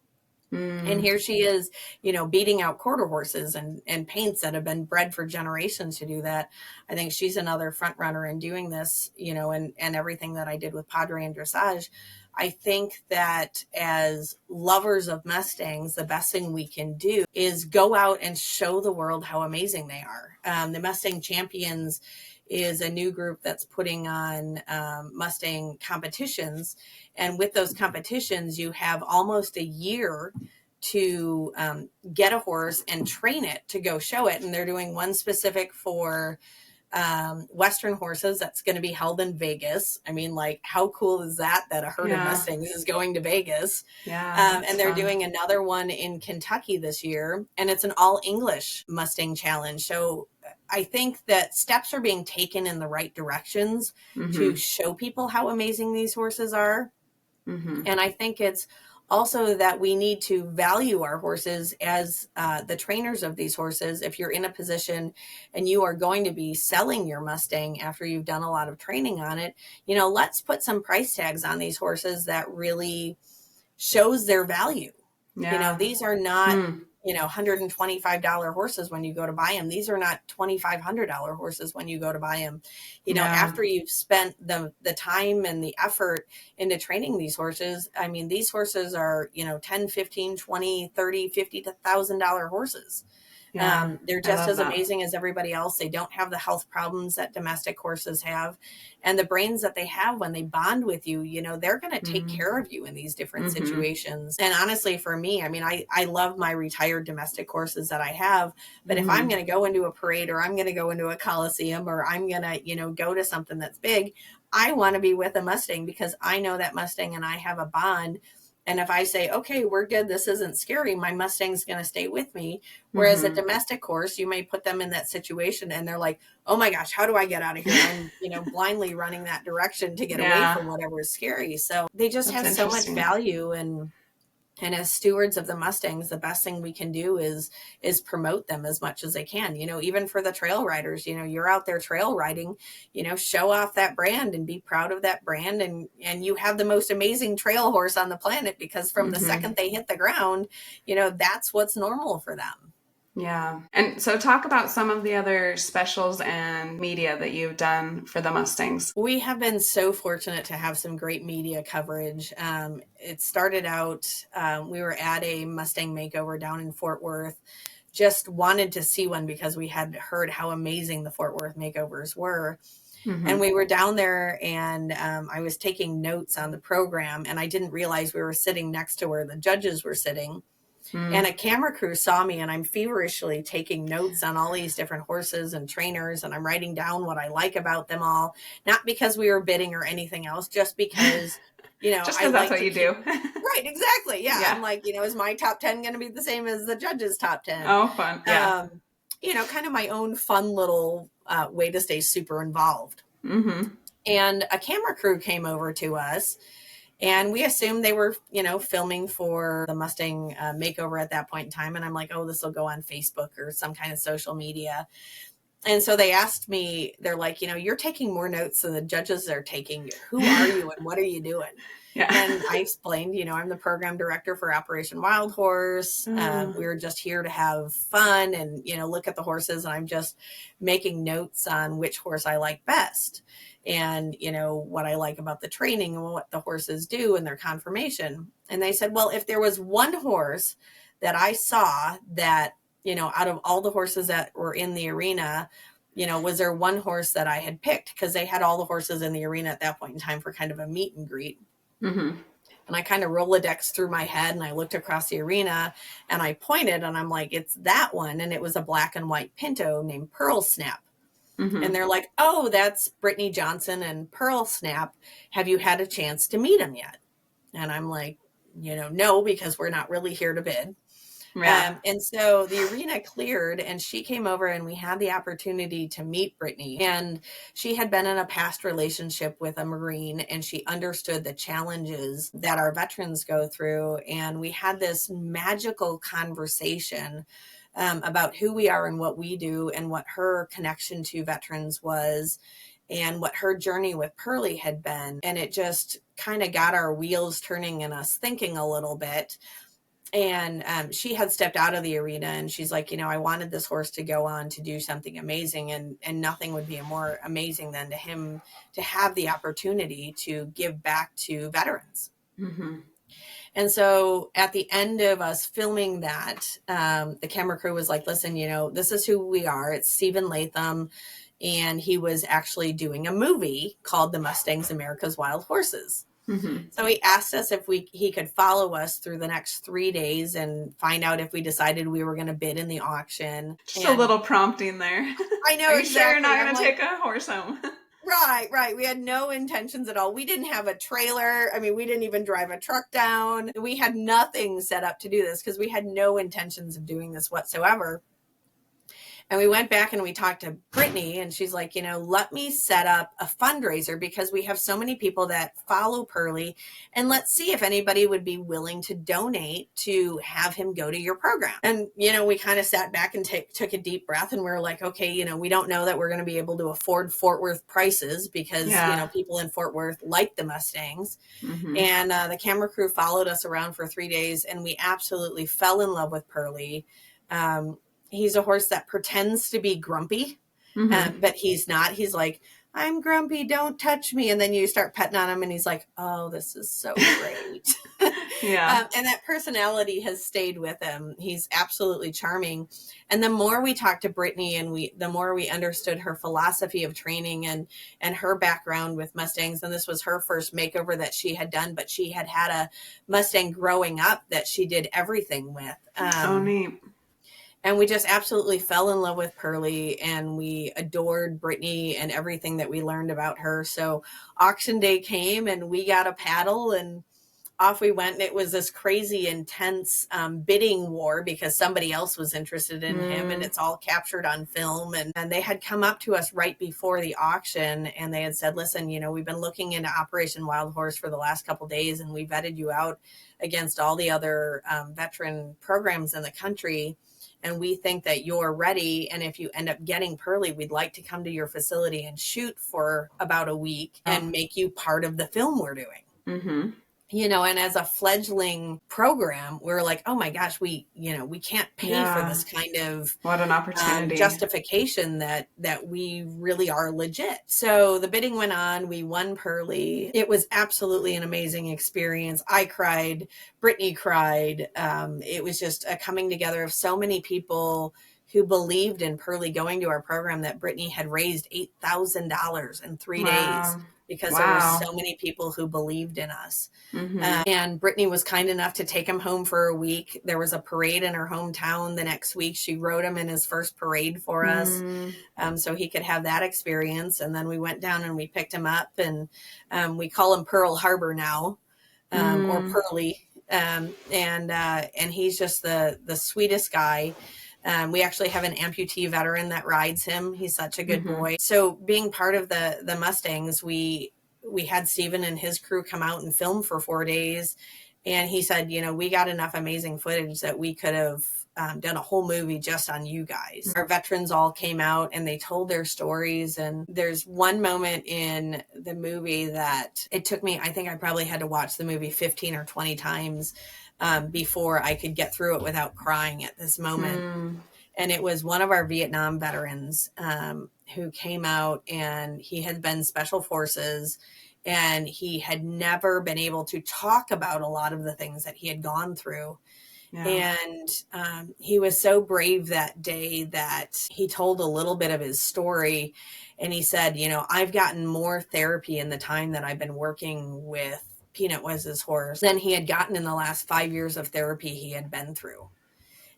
And here she is, you know, beating out quarter horses and paints that have been bred for generations to do that. I think she's another front runner in doing this, you know, and everything that I did with Padre and Dressage. I think that as lovers of Mustangs, the best thing we can do is go out and show the world how amazing they are. The Mustang Champions is a new group that's putting on Mustang competitions. And with those competitions, you have almost a year to get a horse and train it to go show it. And they're doing one specific for Western horses that's going to be held in Vegas. I mean, like, how cool is that a herd of Mustangs is going to Vegas? And they're doing another one in Kentucky this year, and it's an all English Mustang challenge. So I think that steps are being taken in the right directions to show people how amazing these horses are. And I think it's also that we need to value our horses as the trainers of these horses. If you're in a position and you are going to be selling your Mustang after you've done a lot of training on it, let's put some price tags on these horses that really shows their value. These are not $125 horses when you go to buy them. These are not $2,500 horses when you go to buy them. After you've spent the time and the effort into training these horses, I mean, these horses are, $10, $15, $20, $30, $50,000 horses. They're just as amazing as everybody else. They don't have the health problems that domestic horses have, and the brains that they have when they bond with you, they're going to take care of you in these different situations. And honestly, for me, I mean, I love my retired domestic horses that I have, but if I'm going to go into a parade, or I'm going to go into a coliseum, or I'm going to, go to something that's big, I want to be with a Mustang, because I know that Mustang and I have a bond. And if I say, okay, we're good, this isn't scary, my Mustang's going to stay with me. Whereas a domestic horse, you may put them in that situation and they're like, oh my gosh, how do I get out of here? I'm, blindly running that direction to get away from whatever is scary. So they just have so much value. And as stewards of the Mustangs, the best thing we can do is promote them as much as they can. Even for the trail riders, you're out there trail riding, show off that brand and be proud of that brand. And you have the most amazing trail horse on the planet, because from the second they hit the ground, that's what's normal for them. Yeah. And so talk about some of the other specials and media that you've done for the Mustangs. We have been so fortunate to have some great media coverage. It started out, we were at a Mustang makeover down in Fort Worth, just wanted to see one because we had heard how amazing the Fort Worth makeovers were. And we were down there, and I was taking notes on the program, and I didn't realize we were sitting next to where the judges were sitting. And a camera crew saw me, and I'm feverishly taking notes on all these different horses and trainers, and I'm writing down what I like about them all, not because we were bidding or anything else, just because, just because that's what you do. Right, exactly. Yeah. I'm like, is my top 10 going to be the same as the judges' top 10? Oh, fun. Yeah. Kind of my own fun little way to stay super involved. And a camera crew came over to us, and we assumed they were, filming for the Mustang makeover at that point in time. And I'm like, oh, this will go on Facebook or some kind of social media. And so they asked me, they're like, you're taking more notes than the judges are taking. Who are you and what are you doing? And I explained, I'm the program director for Operation Wild Horse. We were just here to have fun and, look at the horses. And I'm just making notes on which horse I like best. And, what I like about the training and what the horses do and their conformation. And they said, well, if there was one horse that I saw that, out of all the horses that were in the arena, was there one horse that I had picked? Because they had all the horses in the arena at that point in time for kind of a meet and greet. And I kind of Rolodex through my head, and I looked across the arena, and I pointed, and I'm like, it's that one. And it was a black and white Pinto named Pearl Snap. And they're like, oh, that's Brittany Johnson and Pearl Snap. Have you had a chance to meet them yet? And I'm like, no, because we're not really here to bid. And so the arena cleared, and she came over, and we had the opportunity to meet Brittany. And she had been in a past relationship with a Marine, and she understood the challenges that our veterans go through. And we had this magical conversation about who we are and what we do, and what her connection to veterans was, and what her journey with Pearlie had been. And it just kind of got our wheels turning and us thinking a little bit. And she had stepped out of the arena, and she's like, I wanted this horse to go on to do something amazing, and nothing would be more amazing than to him to have the opportunity to give back to veterans. Mm-hmm. And so at the end of us filming that, the camera crew was like, listen, this is who we are. It's Stephen Latham. And he was actually doing a movie called The Mustangs, America's Wild Horses. Mm-hmm. So he asked us if he could follow us through the next 3 days and find out if we decided we were going to bid in the auction. Just a little prompting there. I know, Are you exactly. sure you're not going to take a horse home? Right. We had no intentions at all. We didn't have a trailer. I mean, we didn't even drive a truck down. We had nothing set up to do this because we had no intentions of doing this whatsoever. And we went back and we talked to Brittany, and she's like, let me set up a fundraiser because we have so many people that follow Pearly, and let's see if anybody would be willing to donate to have him go to your program. And, we kind of sat back and took a deep breath, and we were like, okay, we don't know that we're going to be able to afford Fort Worth prices because, people in Fort Worth like the Mustangs. Mm-hmm. And the camera crew followed us around for 3 days, and we absolutely fell in love with Pearly. He's a horse that pretends to be grumpy, but he's not. He's like, I'm grumpy, don't touch me. And then you start petting on him and he's like, oh, this is so great. Yeah. And that personality has stayed with him. He's absolutely charming. And the more we talked to Brittany and the more we understood her philosophy of training and her background with Mustangs. And this was her first makeover that she had done, but she had a Mustang growing up that she did everything with. Oh, neat. And we just absolutely fell in love with Pearly, and we adored Brittany and everything that we learned about her. So auction day came and we got a paddle and off we went. And it was this crazy intense bidding war because somebody else was interested in him, and it's all captured on film. And they had come up to us right before the auction and they had said, listen, we've been looking into Operation Wild Horse for the last couple of days, and we vetted you out against all the other veteran programs in the country. And we think that you're ready. And if you end up getting Pearly, we'd like to come to your facility and shoot for about a week and make you part of the film we're doing. Mm-hmm. And as a fledgling program, we're like, oh my gosh, we can't pay for this kind of what an opportunity justification that we really are legit. So the bidding went on. We won Pearly. It was absolutely an amazing experience. I cried. Brittany cried. It was just a coming together of so many people who believed in Pearly going to our program that Brittany had raised $8,000 in 3 days. Because there were so many people who believed in us. Mm-hmm. And Brittany was kind enough to take him home for a week. There was a parade in her hometown the next week. She rode him in his first parade for us so he could have that experience. And then we went down and we picked him up, and we call him Pearl Harbor now, or Pearly. And he's just the sweetest guy. We actually have an amputee veteran that rides him. He's such a good boy. So being part of the Mustangs, we had Stephen and his crew come out and film for 4 days. And he said, we got enough amazing footage that we could have done a whole movie just on you guys. Our veterans all came out and they told their stories. And there's one moment in the movie that it took me, I think I probably had to watch the movie 15 or 20 times before I could get through it without crying at this moment. And it was one of our Vietnam veterans who came out, and he had been Special Forces, and he had never been able to talk about a lot of the things that he had gone through. Yeah. And he was so brave that day that he told a little bit of his story. And he said, I've gotten more therapy in the time that I've been working with Peanut was his horse than he had gotten in the last 5 years of therapy he had been through.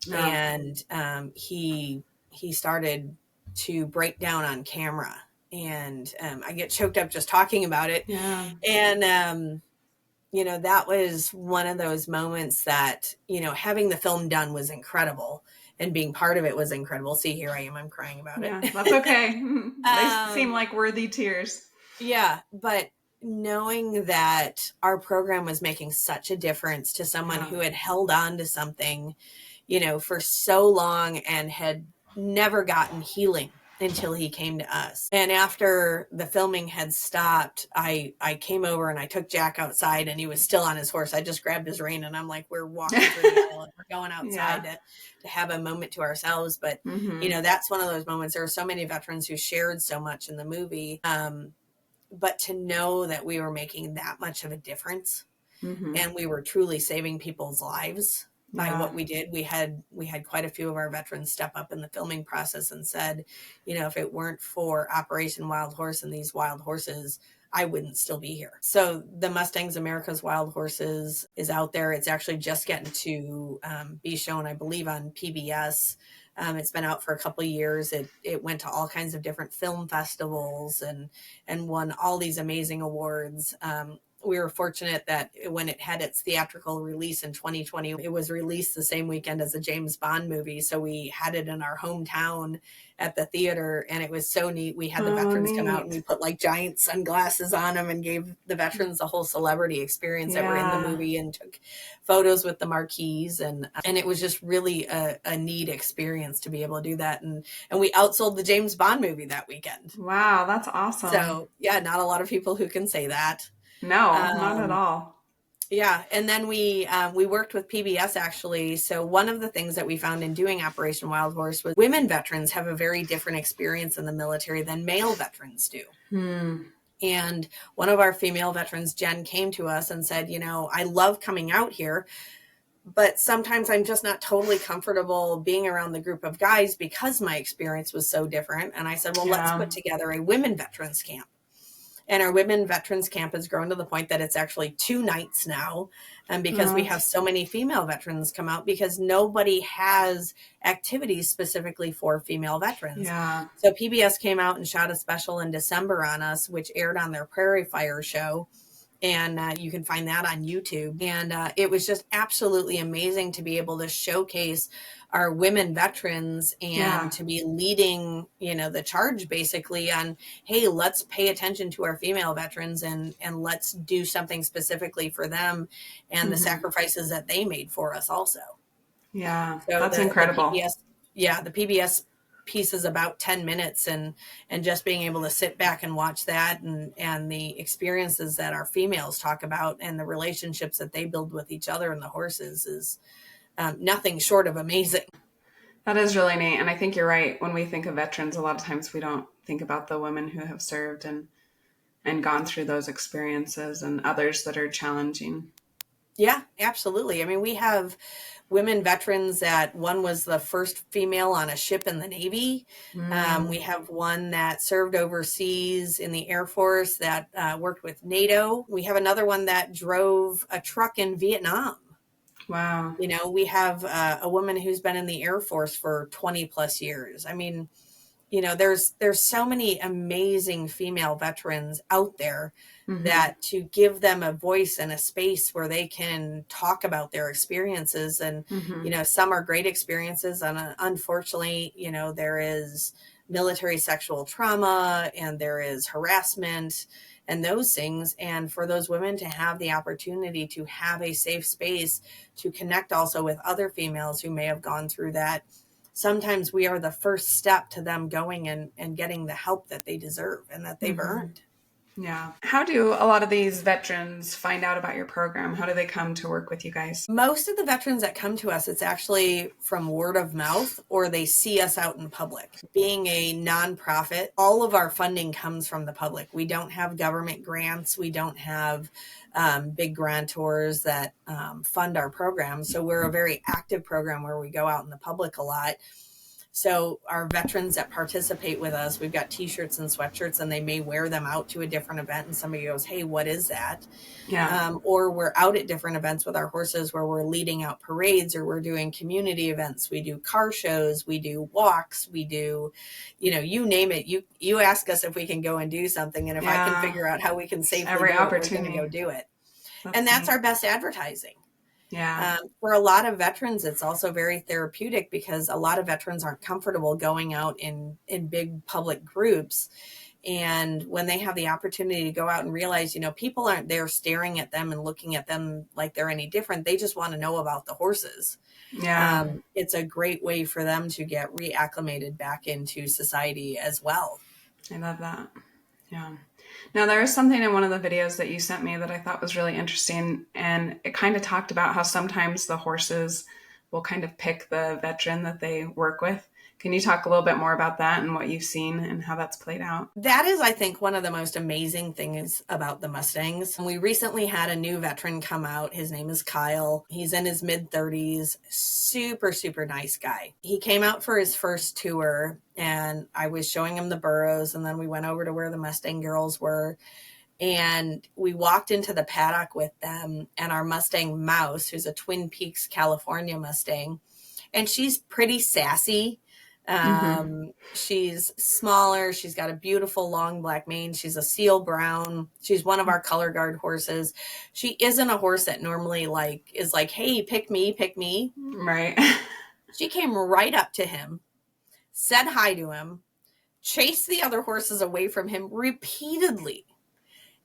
No. And he started to break down on camera, and I get choked up just talking about it. Yeah. And that was one of those moments that having the film done was incredible, and being part of it was incredible. See, here I am, I'm crying about it. Yeah, that's okay. They seem like worthy tears. Yeah, but knowing that our program was making such a difference to someone who had held on to something, for so long and had never gotten healing until he came to us. And after the filming had stopped, I came over and I took Jack outside, and he was still on his horse. I just grabbed his rein and I'm like, we're walking through the hill and we're going outside to have a moment to ourselves. But, that's one of those moments. There are so many veterans who shared so much in the movie. But to know that we were making that much of a difference and we were truly saving people's lives by Yeah. what we did. We had quite a few of our veterans step up in the filming process and said, if it weren't for Operation Wild Horse and these wild horses, I wouldn't still be here. So the Mustangs America's Wild Horses is out there. It's actually just getting to be shown, I believe, on PBS. It's been out for a couple of years. It went to all kinds of different film festivals and won all these amazing awards. We were fortunate that when it had its theatrical release in 2020, it was released the same weekend as a James Bond movie. So we had it in our hometown at the theater, and it was so neat. We had the veterans come out, and we put like giant sunglasses on them and gave the veterans the whole celebrity experience that were in the movie, and took photos with the marquees, and it was just really a neat experience to be able to do that. And we outsold the James Bond movie that weekend. Wow, that's awesome. So yeah, not a lot of people who can say that. No, not at all. Yeah. And then we worked with PBS, actually. So one of the things that we found in doing Operation Wild Horse was women veterans have a very different experience in the military than male veterans do. And one of our female veterans, Jen, came to us and said, I love coming out here, but sometimes I'm just not totally comfortable being around the group of guys because my experience was so different. And I said, well, let's put together a women veterans camp. And our women veterans camp has grown to the point that it's actually 2 nights now. And because we have so many female veterans come out, because nobody has activities specifically for female veterans. Yeah. So PBS came out and shot a special in December on us, which aired on their Prairie Fire show. And you can find that on YouTube. And it was just absolutely amazing to be able to showcase our women veterans and to be leading, the charge basically on, hey, let's pay attention to our female veterans and let's do something specifically for them and the sacrifices that they made for us also. Yeah, so that's incredible. The PBS piece is about 10 minutes, and just being able to sit back and watch that and the experiences that our females talk about and the relationships that they build with each other and the horses is nothing short of amazing. That is really neat. And I think you're right. When we think of veterans, a lot of times we don't think about the women who have served and gone through those experiences and others that are challenging. Yeah, absolutely. I mean, we have women veterans that one was the first female on a ship in the Navy. We have one that served overseas in the Air Force that worked with NATO. We have another one that drove a truck in Vietnam. Wow. We have a woman who's been in the Air Force for 20 plus years. I mean, there's so many amazing female veterans out there that to give them a voice and a space where they can talk about their experiences. And, some are great experiences. And unfortunately, there is military sexual trauma and there is harassment and those things. And for those women to have the opportunity to have a safe space to connect also with other females who may have gone through that, sometimes we are the first step to them going and getting the help that they deserve and that they've earned. Yeah. How do a lot of these veterans find out about your program? How do they come to work with you guys? Most of the veterans that come to us, it's actually from word of mouth or they see us out in public. Being a nonprofit, all of our funding comes from the public. We don't have government grants. We don't have big grantors that fund our program. So we're a very active program where we go out in the public a lot. So our veterans that participate with us, we've got t-shirts and sweatshirts and they may wear them out to a different event and somebody goes, hey, what is that? Yeah. Or we're out at different events with our horses where we're leading out parades or we're doing community events. We do car shows, we do walks, we do, you name it. You ask us if we can go and do something. And if I can figure out how we can safely Every do it, opportunity. we're going to go do it. That's our best advertising. Yeah. For a lot of veterans, it's also very therapeutic because a lot of veterans aren't comfortable going out in big public groups. And when they have the opportunity to go out and realize, people aren't there staring at them and looking at them like they're any different. They just want to know about the horses. Yeah. It's a great way for them to get reacclimated back into society as well. I love that. Yeah. Now, there was something in one of the videos that you sent me that I thought was really interesting. And it kind of talked about how sometimes the horses will kind of pick the veteran that they work with. Can you talk a little bit more about that and what you've seen and how that's played out? That is, I think, one of the most amazing things about the Mustangs. We recently had a new veteran come out. His name is Kyle. He's in his mid-30s. Super, super nice guy. He came out for his first tour, and I was showing him the burros, and then we went over to where the Mustang girls were. And we walked into the paddock with them and our Mustang Mouse, who's a Twin Peaks, California Mustang. And she's pretty sassy. She's smaller. She's got a beautiful long black mane. She's a seal brown. She's one of our color guard horses. She isn't a horse that normally is like, hey, pick me, pick me. Right. She came right up to him, said hi to him, chased the other horses away from him repeatedly.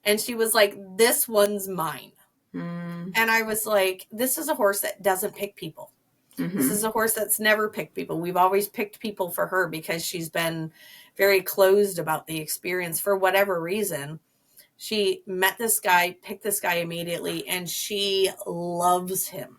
And she was like, this one's mine. And I was like, this is a horse that doesn't pick people. This is a horse that's never picked people. We've always picked people for her because she's been very closed about the experience for whatever reason. She met this guy, picked this guy immediately, and she loves him.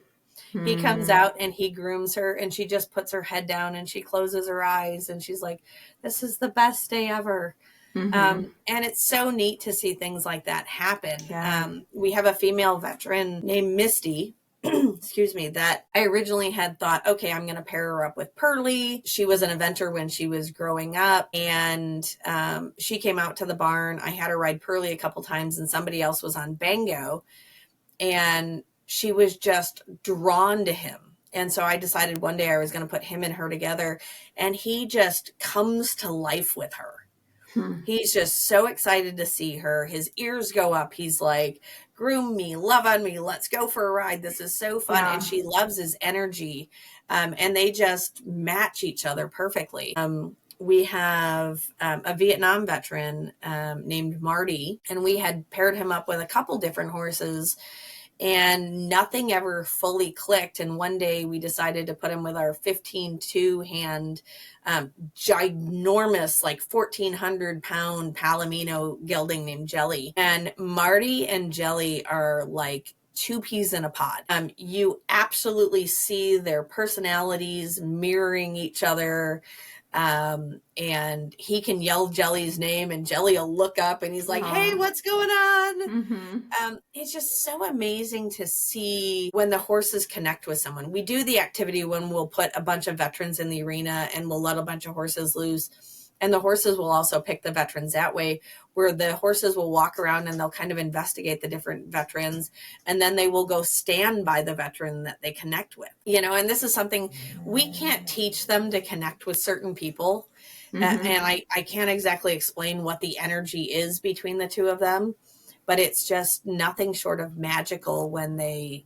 He comes out and he grooms her, and she just puts her head down and she closes her eyes and she's like, this is the best day ever. And it's so neat to see things like that happen. Yeah. We have a female veteran named Misty, excuse me, that I originally had thought, okay, I'm going to pair her up with Pearly. She was an eventer when she was growing up, and she came out to the barn. I had her ride Pearly a couple times, and somebody else was on Bango, and she was just drawn to him. And so I decided one day I was going to put him and her together, and he just comes to life with her. He's just so excited to see her. His ears go up. He's like, groom me, love on me. Let's go for a ride. This is so fun. Yeah. And she loves his energy. And they just match each other perfectly. We have a Vietnam veteran named Marty, and we had paired him up with a couple different horses, and nothing ever fully clicked. And one day we decided to put him with our 15-2 hand, ginormous, like 1,400 pound Palomino gelding named Jelly. And Marty and Jelly are like two peas in a pod. You absolutely see their personalities mirroring each other. And he can yell Jelly's name and Jelly will look up and he's like, hey, what's going on? It's just so amazing to see when the horses connect with someone. We do the activity when we'll put a bunch of veterans in the arena and we'll let a bunch of horses loose. And the horses will also pick the veterans that way, where the horses will walk around and they'll kind of investigate the different veterans. And then they will go stand by the veteran that they connect with, and this is something we can't teach them to connect with certain people. And I can't exactly explain what the energy is between the two of them, but it's just nothing short of magical when they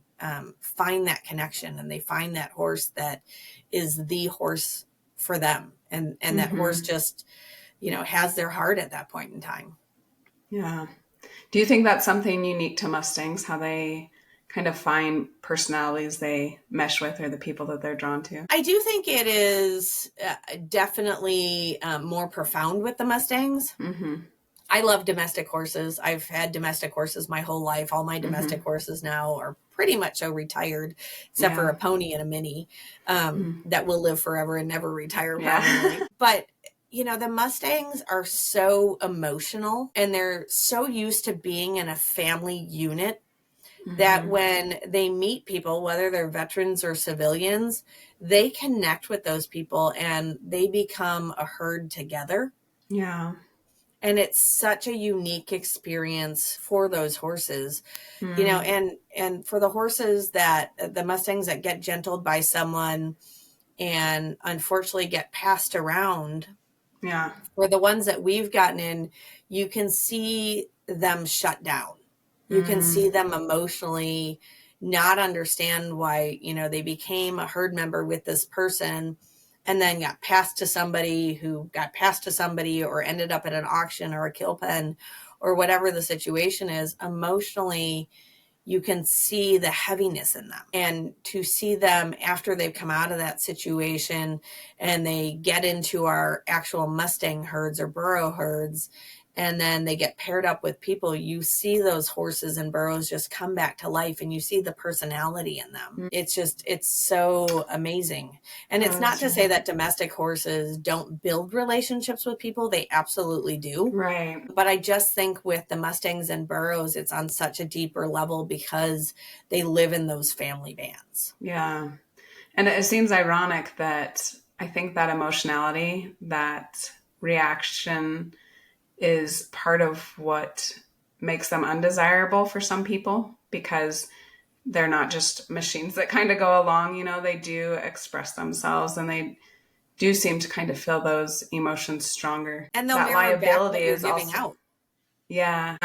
find that connection and they find that horse that is the horse for them. And that horse just, has their heart at that point in time. Yeah. Do you think that's something unique to Mustangs, how they kind of find personalities they mesh with or the people that they're drawn to? I do think it is definitely more profound with the Mustangs. I love domestic horses. I've had domestic horses my whole life. All my domestic horses now are pretty much so retired, except for a pony and a mini that will live forever and never retire probably. But, the Mustangs are so emotional and they're so used to being in a family unit that when they meet people, whether they're veterans or civilians, they connect with those people and they become a herd together. Yeah. And it's such a unique experience for those horses, and for the horses the Mustangs that get gentled by someone and unfortunately get passed around. Yeah. For the ones that we've gotten in, you can see them shut down. You can see them emotionally not understand why, they became a herd member with this person and then got passed to somebody who got passed to somebody or ended up at an auction or a kill pen or whatever the situation is. Emotionally, you can see the heaviness in them. And to see them after they've come out of that situation and they get into our actual Mustang herds or burro herds, and then they get paired up with people, you see those horses and burros just come back to life, and you see the personality in them. It's so amazing. And it's not to say that domestic horses don't build relationships with people. They absolutely do. Right. But I just think with the Mustangs and burros, it's on such a deeper level because they live in those family bands. Yeah. And it seems ironic that I think that emotionality, that reaction is part of what makes them undesirable for some people, because they're not just machines that kind of go along, you know, they do express themselves and they do seem to kind of feel those emotions stronger. And they'll that mirror back what liability you're is giving also out. Yeah.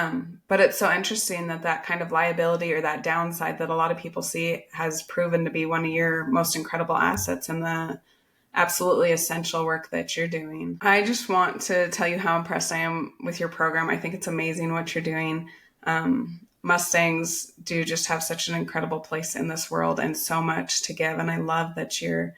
But it's so interesting that kind of liability or that downside that a lot of people see has proven to be one of your most incredible assets in the absolutely essential work that you're doing. I just want to tell you how impressed I am with your program. I think it's amazing what you're doing. Mustangs do just have such an incredible place in this world and so much to give. And I love that you're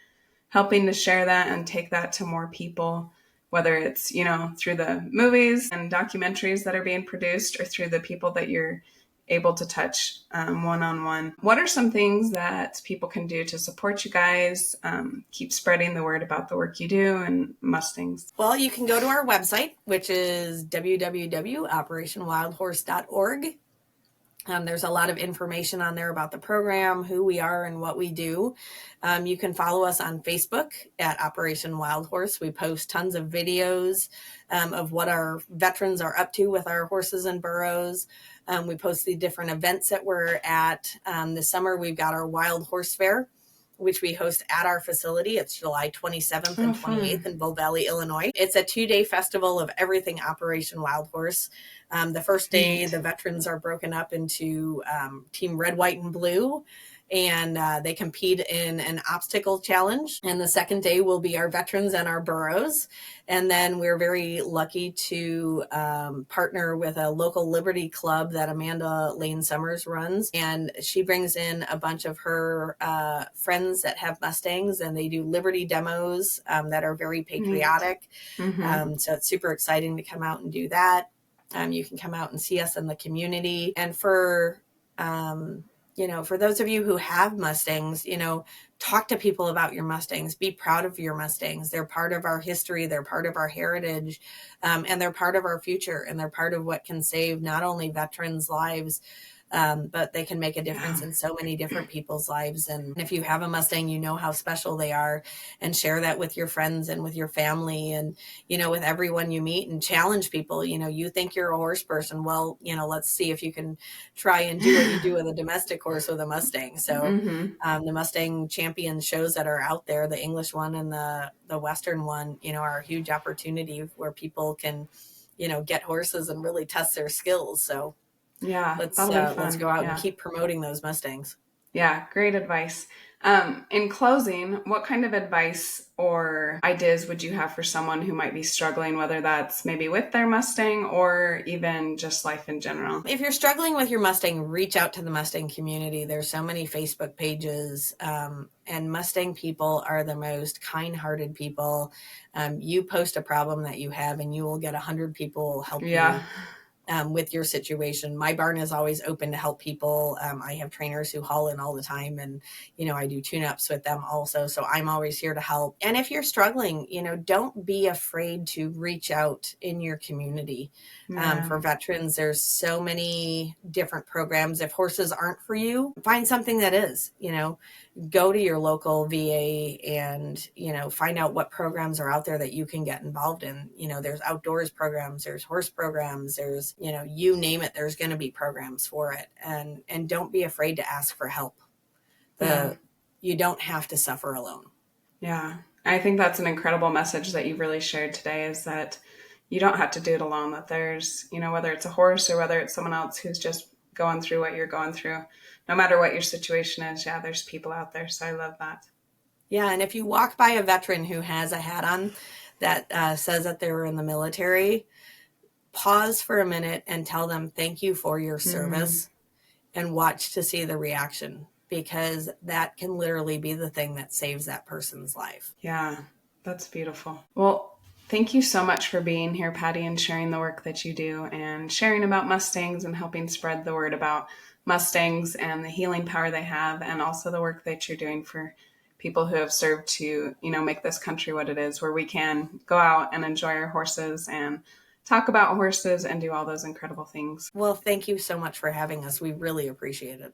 helping to share that and take that to more people, whether it's, you know, through the movies and documentaries that are being produced or through the people that you're able to touch one-on-one. What are some things that people can do to support you guys, keep spreading the word about the work you do and Mustangs? Well, you can go to our website, which is www.operationwildhorse.org. There's a lot of information on there about the program, who we are, and what we do. You can follow us on Facebook at Operation Wild Horse. We post tons of videos of what our veterans are up to with our horses and burros. We post the different events that we're at. This summer, we've got our Wild Horse Fair, which we host at our facility. It's July 27th and 28th in Bull Valley, Illinois. It's a 2-day festival of everything Operation Wild Horse. The first day, the veterans are broken up into Team Red, White, and Blue, and they compete in an obstacle challenge. And the second day will be our veterans and our burros. And then we're very lucky to partner with a local Liberty Club that Amanda Lane Summers runs. And she brings in a bunch of her friends that have Mustangs, and they do Liberty demos that are very patriotic. So it's super exciting to come out and do that. You can come out and see us in the community. And for those of you who have Mustangs, talk to people about your Mustangs. Be proud of your Mustangs. They're part of our history. They're part of our heritage. And they're part of our future. And they're part of what can save not only veterans' lives, but they can make a difference in so many different people's lives. And if you have a Mustang, you know how special they are, and share that with your friends and with your family and, with everyone you meet, and challenge people. You think you're a horse person. Well, let's see if you can try and do what you do with a domestic horse with a Mustang. So the Mustang champion shows that are out there, the English one and the Western one, are a huge opportunity where people can, get horses and really test their skills. So yeah, let's go out and keep promoting those Mustangs. Yeah, great advice. In closing, what kind of advice or ideas would you have for someone who might be struggling, whether that's maybe with their Mustang or even just life in general? If you're struggling with your Mustang, reach out to the Mustang community. There's so many Facebook pages, and Mustang people are the most kind-hearted people. You post a problem that you have, and you will get 100 people help you. With your situation. My barn is always open to help people. I have trainers who haul in all the time, and, I do tune-ups with them also. So I'm always here to help. And if you're struggling, don't be afraid to reach out in your community. For veterans, there's so many different programs. If horses aren't for you, find something that is, go to your local VA and, find out what programs are out there that you can get involved in. There's outdoors programs, there's horse programs, there's, you name it, there's going to be programs for it. And don't be afraid to ask for help. You don't have to suffer alone. Yeah. I think that's an incredible message that you've really shared today, is that you don't have to do it alone, that there's, whether it's a horse or whether it's someone else who's just going through what you're going through, no matter what your situation is, there's people out there. So I love that. Yeah. And if you walk by a veteran who has a hat on that says that they were in the military, pause for a minute and tell them thank you for your service, and watch to see the reaction, because that can literally be the thing that saves that person's life. Yeah, that's beautiful. Well, Thank you so much for being here, Patti, and sharing the work that you do and sharing about Mustangs and helping spread the word about Mustangs and the healing power they have, and also the work that you're doing for people who have served to, make this country what it is, where we can go out and enjoy our horses and talk about horses and do all those incredible things. Well, thank you so much for having us. We really appreciate it.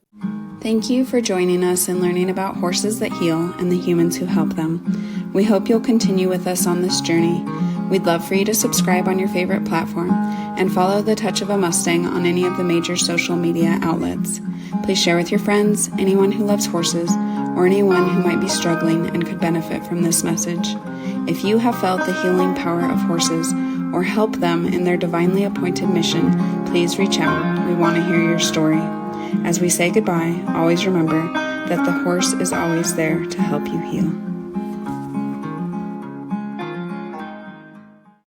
Thank you for joining us and learning about horses that heal and the humans who help them. We hope you'll continue with us on this journey. We'd love for you to subscribe on your favorite platform and follow The Touch of a Mustang on any of the major social media outlets. Please share with your friends, anyone who loves horses, or anyone who might be struggling and could benefit from this message. If you have felt the healing power of horses or help them in their divinely appointed mission, please reach out. We want to hear your story. As we say goodbye, always remember that the horse is always there to help you heal.